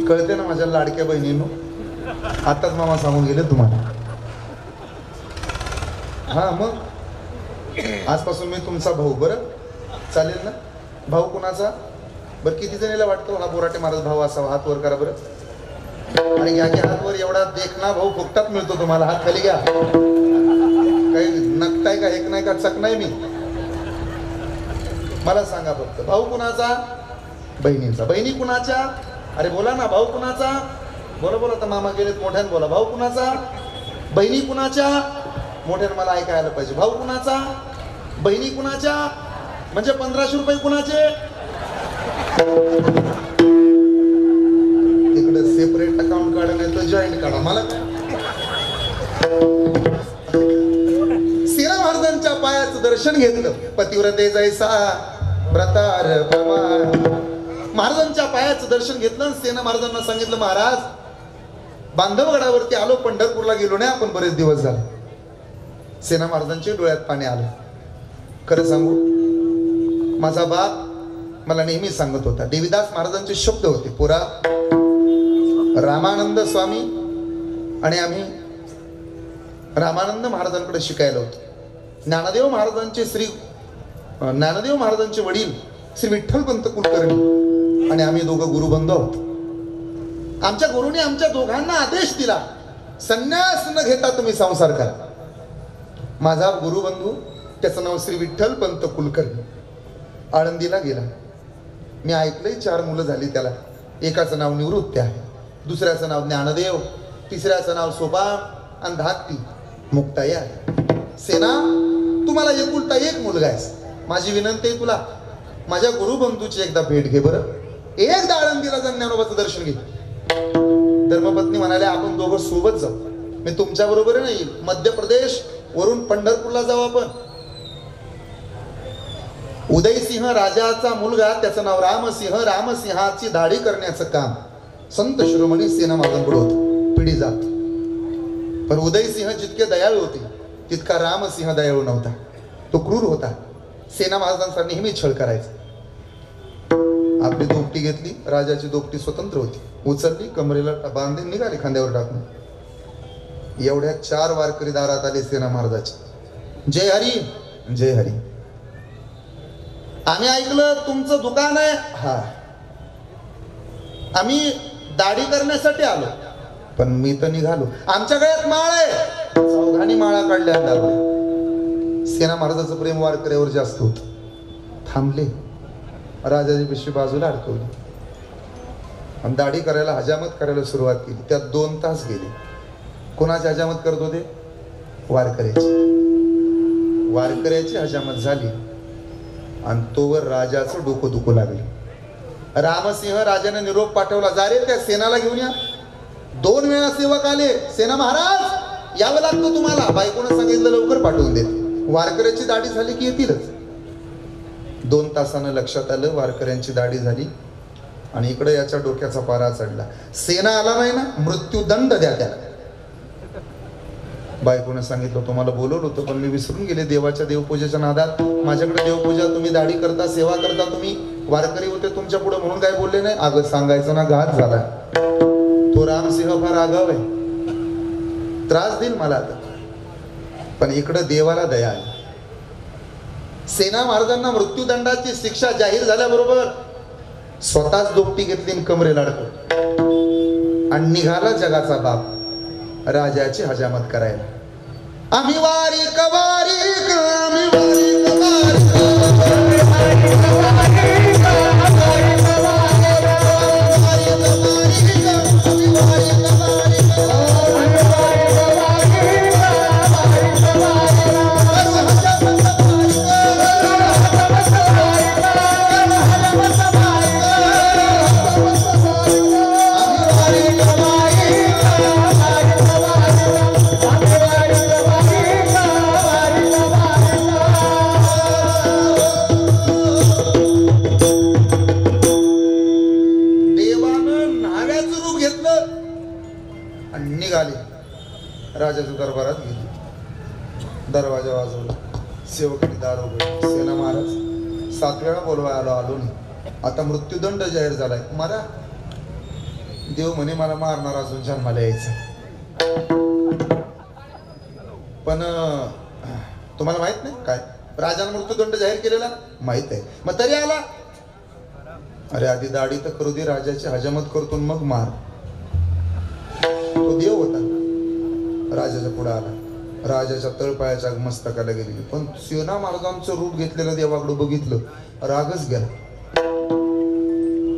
कळते ना माझ्या लाडक्या बहिणींनो. आताच मामा सांगून गेले तुम्हाला. हा, मग आजपासून मी तुमचा भाऊ. बरं चालेल ना? भाऊ कुणाचा? बरं किती जणीला वाटतो हा बोराटे महाराज भाऊ असावा? हात वर करा बरं. आणि घ्या की हात वर. एवढा देखना भाऊ फुकटात मिळतो तुम्हाला. हात खाली घ्या. काही नकटाय का, एक नाही का, चक नाही मी. मला सांगा फक्त, भाऊ कुणाचा? बहिणीचा. बहिणी कुणाच्या? अरे बोला ना, भाऊ कुणाचा? बोला बोला. तर मामा गेलेत, मोठ्यानं बोला. भाऊ कुणाचा? बहिणी कुणाच्या? मोठ्यानं मला ऐकायला पाहिजे. भाऊ कुणाचा? बहिणी कुणाच्या? म्हणजे 1500 रुपये कुणाचे? तिकडे सेपरेट अकाउंट काढा, नाही तर जॉईंट काढा. मला सेना महाराजांच्या पायाचं दर्शन घेतलं. पतिव्रते जैसा व्रतार प्रमाण. महाराजांच्या पायाचं दर्शन घेतलं. सेना महाराजांना सांगितलं, महाराज बांधवगडावरती आलो, पंढरपूरला गेलो नाही आपण बरेच दिवस झाले. सेना महाराजांच्या डोळ्यात पाणी आलं. खरं सांगू, माझा बाप मला नेहमी सांगत होता, देवीदास महाराजांचे शब्द होते, पुरा रामानंद स्वामी आणि आम्ही रामानंद महाराजांकडे शिकायला होतो. ज्ञानदेव महाराजांचे वडील श्री विठ्ठलपंत कुलकर्णी आणि आम्ही दोघं गुरुबंधू आहोत. आमच्या गुरुने आमच्या दोघांना आदेश दिला, संन्यास न घेता तुम्ही संसार करा. माझा गुरुबंधू, त्याचं नाव श्री विठ्ठलपंत कुलकर्णी, आळंदीला गेला. मी ऐकलंय 4 मुलं झाली त्याला. एकाचं नाव निवृत्ती आहे, दुसऱ्याचं नाव ज्ञानदेव, तिसऱ्याचं नाव सोपान आणि धाकटी मुक्ताई आहे. सेना, तुम्हाला एकुलता एक मुलगा आहेस. माझी विनंती आहे तुला, माझ्या गुरुबंधूची एकदा भेट घे बरं. एकदा आळंदीला जा, ज्ञानोबाचं दर्शन घे. धर्मपत्नी म्हणाल्या, आपण दोघं सोबत जाऊ. मी तुमच्या बरोबर नाही, मध्य प्रदेश वरून पंढरपूरला जाऊ आपण. उदयसिंह राजाचा मुलगा, त्याचं नाव रामसिंह. रामसिंहाची दाढी करण्याचं काम संत शिरोमणी सेना महाराजांकडे होतं, पिढी जात. पण उदयसिंह जितके दयाळू होते तितका रामसिंह दयाळू नव्हता. तो क्रूर होता. सेना महाराजांचा नेहमी छळ करायचा. आपली दोपटी घेतली, राजाची दोपटी स्वतंत्र होती, उचलली, कमरेला बांधून निघाली खांद्यावर टाकून. एवढ्या 4 वारकरी दारात आले सेना महाराजाचे. जय हरी, जय हरी. आम्ही ऐकलं तुमचं दुकान आहे. हा, आम्ही दाढी करण्यासाठी आलो, पण मी तर निघालो. आमच्या गळ्यात माळ आहे. चौघांनी माळा काढल्या. सेना महाराजाचं प्रेम वारकऱ्यावर जास्त होत. थांबले, राजाची पिशवी बाजूला अडकवली आणि दाढी करायला, हजामत करायला सुरुवात केली. त्यात 2 तास गेले. कोणाची हजामत करत होते? वारकऱ्याची हजामत झाली आणि तोवर राजाचं डोकं दुखू लागलं. रामसिंह राजाने निरोप पाठवला, जा रे त्या सेनाला घेऊन या. 2 वेळा सेवक आले. सेना महाराज, यावं लागतं तुम्हाला. बायकोनं सांगितलं लवकर पाठवून देते. वारकऱ्याची दाढी झाली की येतीलच. 2 तासानं लक्षात आलं वारकऱ्यांची दाढी झाली आणि इकडे याच्या डोक्याचा पारा चढला. सेना आला नाही ना, मृत्यूदंड द्या त्याला. बायकोनं सांगितलं, तुम्हाला बोलवलं होतं पण मी विसरून गेले देवाच्या देवपूजेच्या नादात. माझ्याकडे देवपूजा, तुम्ही दाढी करता, सेवा करता, तुम्ही वारकरी होते तुमच्या पुढे म्हणून काय बोलले नाही. अगं सांगायचं ना, घात झाला. तो रामसिंह फार आगाव आहे, त्रास देईल मला आता. पण इकडं देवाला दया आली. सेना महाराजांना मृत्यूदंडाची शिक्षा जाहीर झाल्याबरोबर स्वतःच दोपटी घेतली आणि कमरेला अडकवली आणि निघाला जगाचा बाप राजाची हजामत करायला. आम्ही वारीक वारीक, आम्ही वारीक राजाच्या दरबारात गेली. दरवाजा वाजवला, सेवकांनी दार उघडले. सेना महाराज, 7 वेळा बोलवायला आलो नाही, आता मृत्यूदंड जाहीर झालाय, मारा. देव म्हणे मला मारणार, अजून जन्माला यायचं. पण तुम्हाला माहित नाही काय, राजाने मृत्यूदंड जाहीर केलेला माहित आहे, मग तरी आला. अरे आधी दाढी तर करू दे, राजाची हजामत करतो मग मार. तो देव होता. राजाच्या पुढे आला, राजाच्या तळपायाच्या मस्तकाला गेली. पण सेना महाराजांचं रूप घेतलेलं देवाकडे बघितलं, रागच गेला.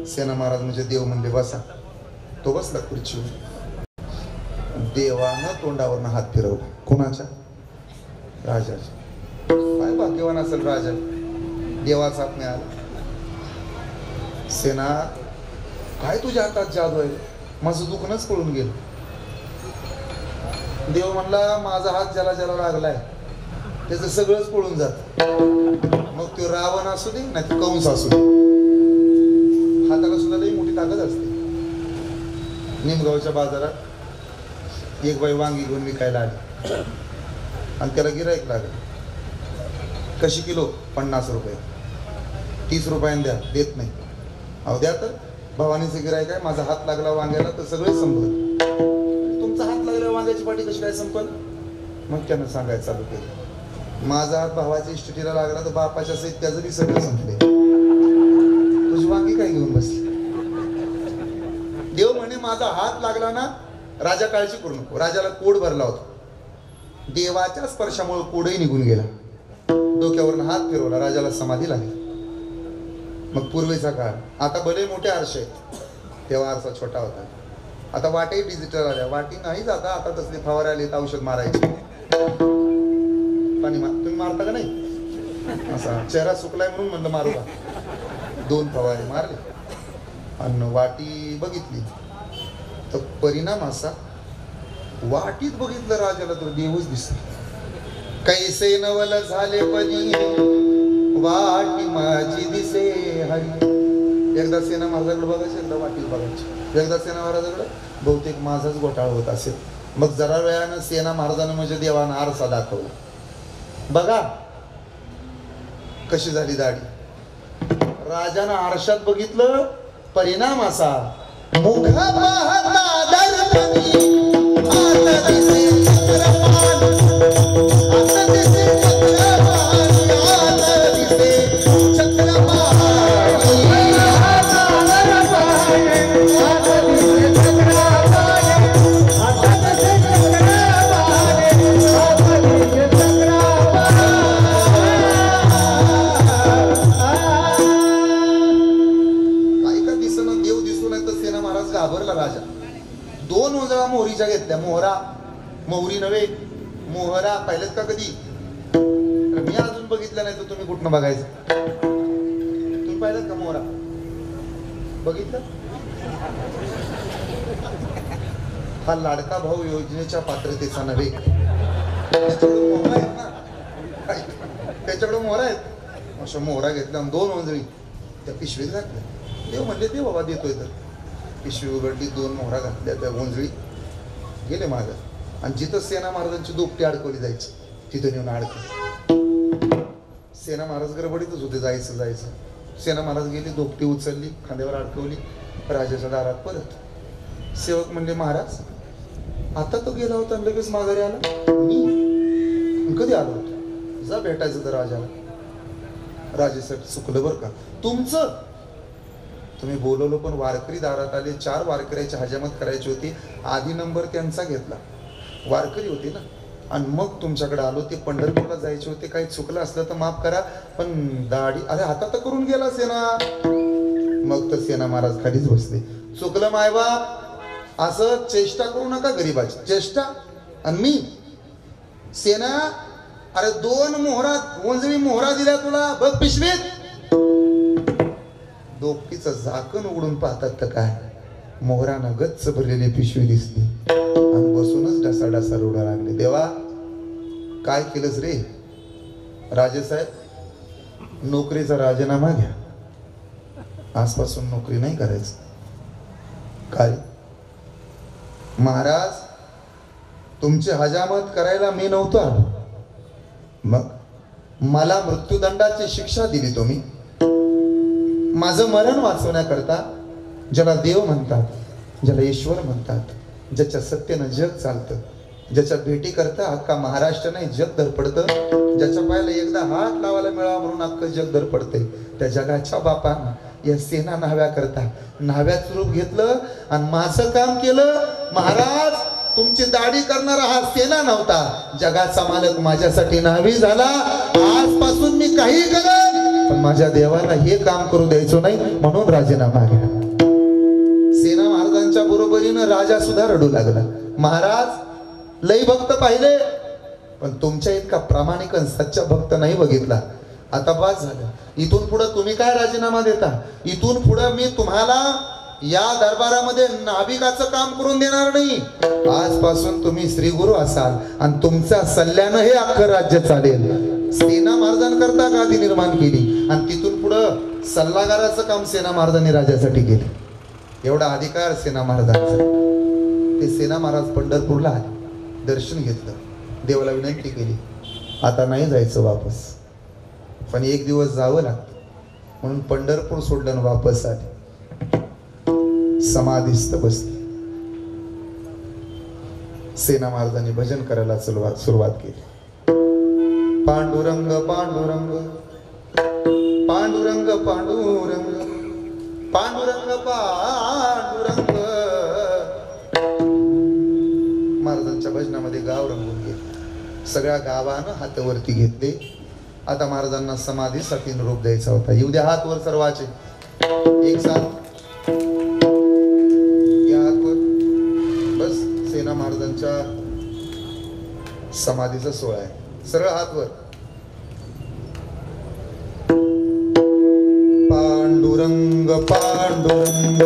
सेना महाराज म्हणजे देव म्हणले बसा. तो बसला खुर्चीवर. देवानं तोंडावरनं हात फिरवला. कोणाच्या? राजाच्या. काय भाग्यवान असेल राजा, देवाचा हात मिळाला. सेना, काय तुझ्या हातात जादू आहे? माझं दुखणंच पळून गेलं. देव म्हणला, माझा हात ज्याला ज्याला लागलाय त्याचं सगळंच पळून जात. मग तो रावण असू दे नाही तर कंस असू दे, हाताला सुद्धा लई मोठी ताकद असते. निमगावच्या बाजारात एक बाई वांगी घेऊन विकायला आली आणि त्याला गिराईक लागलं. कशी किलो? 50 रुपये. 30 रुपयाने द्या. देत नाही. अहो द्या तर. भवानीचं गिरायक आहे, माझा हात लागला वांग्याला तर सगळे संपल. तुमचा हात लागला वांग्याची पाठी कशी काय संपल? मग त्यानं सांगायचं चालू केलं. माझा हात भावाच्या इष्टीला लागला तर बापाच्या सहित त्याचं बी सगळं संपले. तुझी वांगी काय घेऊन बसली? देव म्हणे माझा हात लागला ना, राजा काळजी करू नको. राजाला कोड भरला होता. देवाच्या स्पर्शामुळे कोडही निघून गेला. डोक्यावरून हात फिरवला, राजाला समाधी लागली. मग पूर्वीचा काळ, आता भले मोठे आरसे आहेत, तेव्हा आरसा छोटा होता. आता वाटेही डिजिटल आल्या. वाटी नाही जाता आता तसली फवारे आले तर औषध मारायचे. पाणी तुम्ही मारता का नाही? असा चेहरा सुकलाय म्हणून म्हणलं मारू का. 2 फवारे मारले आणि वाटी बघितली तर परिणाम असा, वाटीत बघितलं राजाला तर देवच दिसला. कैसे नवल झाले पदी वाटी माझी दिसे हरी. एकदा सेना महाराजाकडे बघायचं, एकदा वाटीत बघायची. एकदा सेना महाराजाकडे बहुतेक माझाच घोटाळा होत असेल. मग जरा वेळानं सेना महाराजानं म्हणजे देवानं आरसा दाखवला. बघा कशी झाली दाढी. राजानं आरशात बघितलं, परिणाम असा, मुख पाहता दर्पणी आता दिसे चक्रपाण, आता दिसे चक्रपाणी, आता दिसे चक्रपाणी. घाबरला राजा. 2 उंजळा मोहरीच्या घेतल्या. मोहरी नव्हे, मोहरा पाहिलेत का कधी? मी अजून बघितलं नाही तर तुम्ही कुठनं बघायचं? तुम्ही पाहिलेत का मोहरा? बघितलं? हा लाडका भाऊ योजनेच्या पात्रतेचा नव्हे. त्याच्याकडे मोहरा आहेत ना, त्याच्याकडे मोहरा आहेत. अशा मोहरा घेतल्या 2 उंजळी त्या पिशवीत घातल्या. देव म्हणले ते बाबा देतोय तर. पिशवी उघडली, 2 मोहरा घातल्या त्या गोंजळी, गेले माग. आणि जिथं सेना महाराजांची दोपटी अडकवली जायची तिथं नेऊन अडकली. सेना महाराज गडबडीतच होते, जायचं. सेना महाराज गेले, दोपटी उचलली, खांद्यावर अडकवली, राजाच्या दारात परत. सेवक म्हणले महाराज आता तो गेला होता लगेच माघारी आला. मी कधी आलो होतो? जा भेटायचं तर राजाला. राजेसाठी चुकलं बरं का तुमचं. तुम्ही बोलवलं पण वारकरी दारात आले. 4 वारकऱ्याची हजामत करायची होती. आधी नंबर त्यांचा घेतला, वारकरी होते ना. आणि मग तुमच्याकडे आलो. ते पंढरपूरला जायचे होते. काही चुकलं असलं तर माफ करा, पण दाढी अरे आता तर करून गेला सेना. मग तर सेना महाराज खालीच बसले. चुकलं मायबा, असं चेष्टा करू नका गरीबाची. चेष्टा आणि मी सेना, अरे 2 मोहरा गोंजळी मोहरा दिल्या तुला, बघ पिशवीत. दोपटीचं झाकण उघडून पाहतात तर काय, मोहरानं गच्च भरलेली पिशवी दिसली. आणि बसूनच ढसाढसा रोडा लागले. देवा काय केलंस रे? राजेसाहेब, नोकरीचा राजीनामा घ्या. आजपासून नोकरी नाही करायचं. काय महाराज, तुमची हजामत करायला मी नव्हतो आलो. मग मला मृत्यूदंडाची शिक्षा दिली तुम्ही. माझं मरण वाचवण्याकरता, ज्याला देव म्हणतात, ज्याला ईश्वर म्हणतात, ज्याच्या सत्तेनं जग चालतं, ज्याच्या भेटी करता अख्खा महाराष्ट्र नाही जग धडपडतं, ज्याच्या पायाला एकदा हात लावायला मिळावा म्हणून अख्खं जग धडपडते, त्या जगाच्या बापानं या सेना न्हाव्या करता न्हाव्याच रूप घेतलं आणि माझं काम केलं. महाराज, तुमची दाढी करणारा हा सेना नव्हता, जगाचा मालक माझ्यासाठी न्हावी झाला. आजपासून मी काही करेन, पण माझ्या देवाला हे काम करू द्यायचं नाही, म्हणून राजीनामा घ्या. सेना महाराजांच्या बरोबरीनं राजा सुद्धा रडू लागला. महाराज लई भक्त पाहिले, पण तुमच्या इतका प्रामाणिक सच्चा भक्त नाही बघितला. आता बस झालं. इथून पुढे तुम्ही काय राजीनामा देता? इथून पुढे मी तुम्हाला या दरबारामध्ये नाविकाचं काम करून देणार नाही. आजपासून तुम्ही श्री गुरु असाल आणि तुमच्या सल्ल्यानं हे अख्खं राज्य चालेल. सेना महाराजांकरता गादी निर्माण केली आणि तिथून पुढं सल्लागाराचं काम सेना महाराजांनी राजासाठी केलं. एवढा अधिकार सेना महाराजांचा. ते सेना महाराज पंढरपूरला आले, दर्शन घेतलं, देवाला विनंती केली, आता नाही जायचं वापस. पण एक दिवस जावं लागतं म्हणून पंढरपूर सोडलं आणि वापस आले. समाधीस्थ बसले. सेना महाराजांनी भजन करायला सुरुवात केली. पांडुरंग पांडुरंग पांडुरंग पांडुरंग पांडुरंग पांडुरंग. महाराजांच्या भजनामध्ये गाव रंगून गेले. सगळ्या गावानं हातावरती घेतले. आता महाराजांना समाधीसाठी निरोप द्यायचा होता. येऊ द्या हात वर सर्वाचे. एक साथ या हात वर. बस सेना महाराजांच्या समाधीचा सोहळा आहे. सरळ हात वर. पांडुरंग पांडुरंग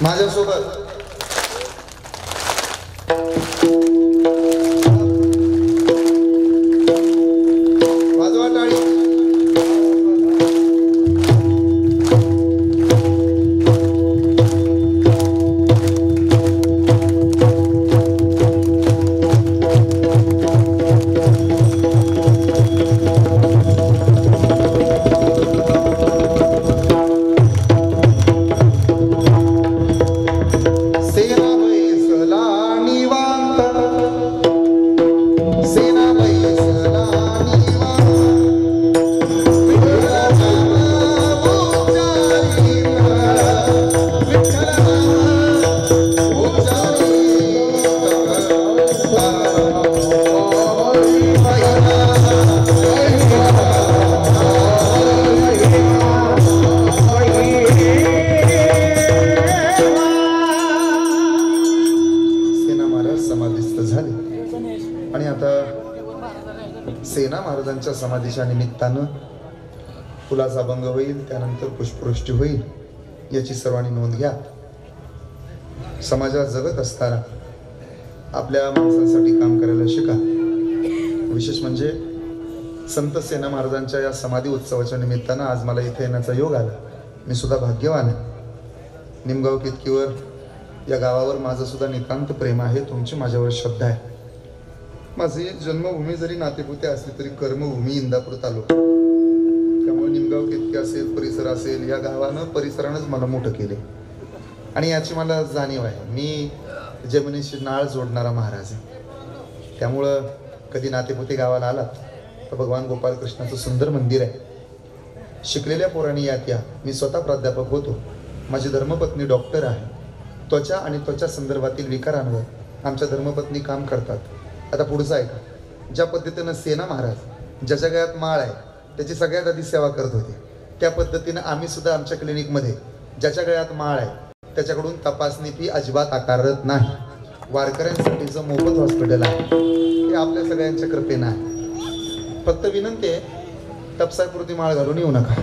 माझ्यासोबत वाजवा टाळी. सेना महाराजांच्या समाधीच्या निमित्तानं फुलाचा भंग होईल, त्यानंतर पुष्पवृष्टी होईल, याची सर्वांनी नोंद घ्या. समाजात जगत असताना आपल्या माणसांसाठी काम करायला शिका. विशेष म्हणजे संत सेना महाराजांच्या या समाधी उत्सवाच्या निमित्तानं आज मला इथे येण्याचा योग आला. मी सुद्धा भाग्यवान आहे. निमगाव केतकीवर या गावावर माझं सुद्धा नितांत प्रेम आहे. तुमची माझ्यावर श्रद्धा आहे. माझी जन्मभूमी जरी नातेपुते असली तरी कर्मभूमी इंदापूर तालुका. त्यामुळे निमगाव केतकी असेल, परिसर असेल, या गावानं परिसरानंच मला मोठं केले आणि याची मला जाणीव आहे. मी जमिनीशी नाळ जोडणारा महाराज आहे. त्यामुळं कधी नातेपुते गावाला आलात तर भगवान गोपाल कृष्णाचं सुंदर मंदिर आहे. शिकलेल्या पोरांनी यात या. मी स्वतः प्राध्यापक होतो. माझी धर्मपत्नी डॉक्टर आहे. त्वचा आणि त्वचा संदर्भातील विकारांवर आमच्या धर्मपत्नी काम करतात. आता पुढचं आहे का, ज्या पद्धतीनं सेना महाराज ज्याच्या गळ्यात माळ आहे त्याची सगळ्यात आधी सेवा करत होते, त्या पद्धतीनं आम्ही सुद्धा आमच्या क्लिनिकमध्ये ज्याच्या गळ्यात माळ आहे त्याच्याकडून तपासणी फी अजिबात आकारत नाही. वारकऱ्यांसाठीचं मोफत हॉस्पिटल आहे. ते आपल्या सगळ्यांच्या कृपेनं आहे. फक्त विनंती आहे, टपसापुरती माळ घालून येऊ नका.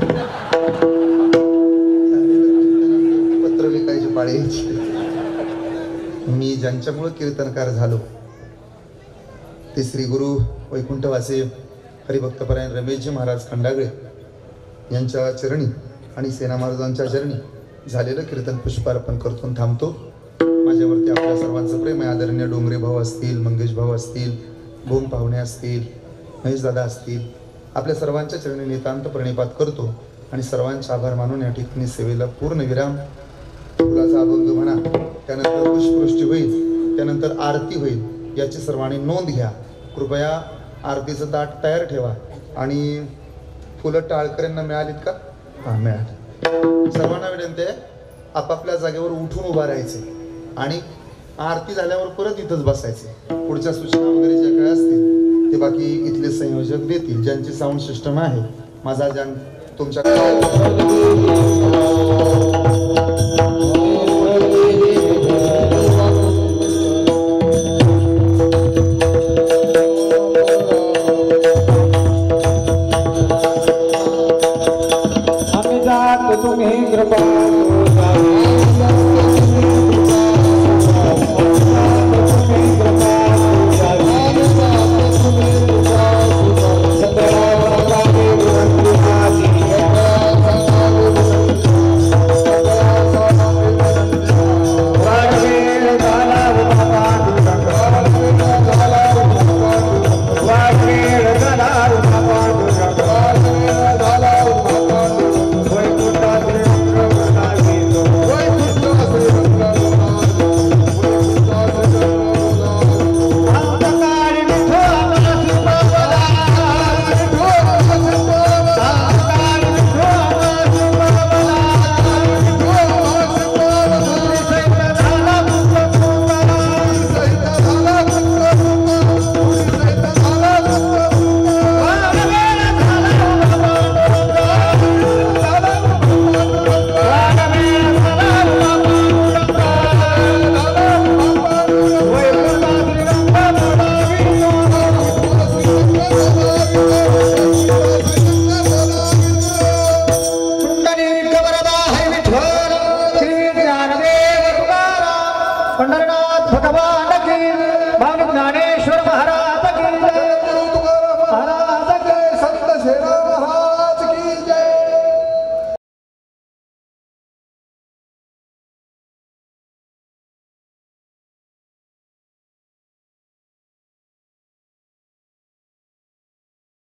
पत्र विकायची पाळी यायची. मी ज्यांच्यामुळे कीर्तनकार झालो ते श्री गुरु वैकुंठवासी हरिभक्तपरायण रमेशजी महाराज खंडागळे यांच्या चरणी आणि सेना महाराजांच्या चरणी झालेलं कीर्तन पुष्पार्पण करतो थांबतो. माझ्या माझ्यावरती आपल्या सर्वांचं प्रेम आहे. आदरणीय डोंगरे भाऊ असतील, मंगेश भाऊ असतील, भूम पाहुणे असतील, महेश दादा असतील, आपल्या सर्वांच्या चरणी नितांत प्रणिपात करतो आणि सर्वांचे आभार मानून या ठिकाणी सेवेला पूर्ण विराम. फुलाचा अभंग म्हणा, त्यानंतर पुष्पवृष्टी होईल, त्यानंतर आरती होईल, याची सर्वांनी नोंद घ्या. कृपया आरतीचं ताट तयार ठेवा. आणि फुलं टाळकऱ्यांना मिळालीत का? हां, मिळाली. सर्वांना विनंती आहे, आपापल्या जागेवर उठून उभा राहायचे आणि आरती झाल्यावर परत इथंच बसायचे. पुढच्या सूचना वगैरे ज्या काय असतील ते बाकी इथले संयोजक देतील. ज्यांची साऊंड सिस्टम आहे, माझा ज्या तुमच्या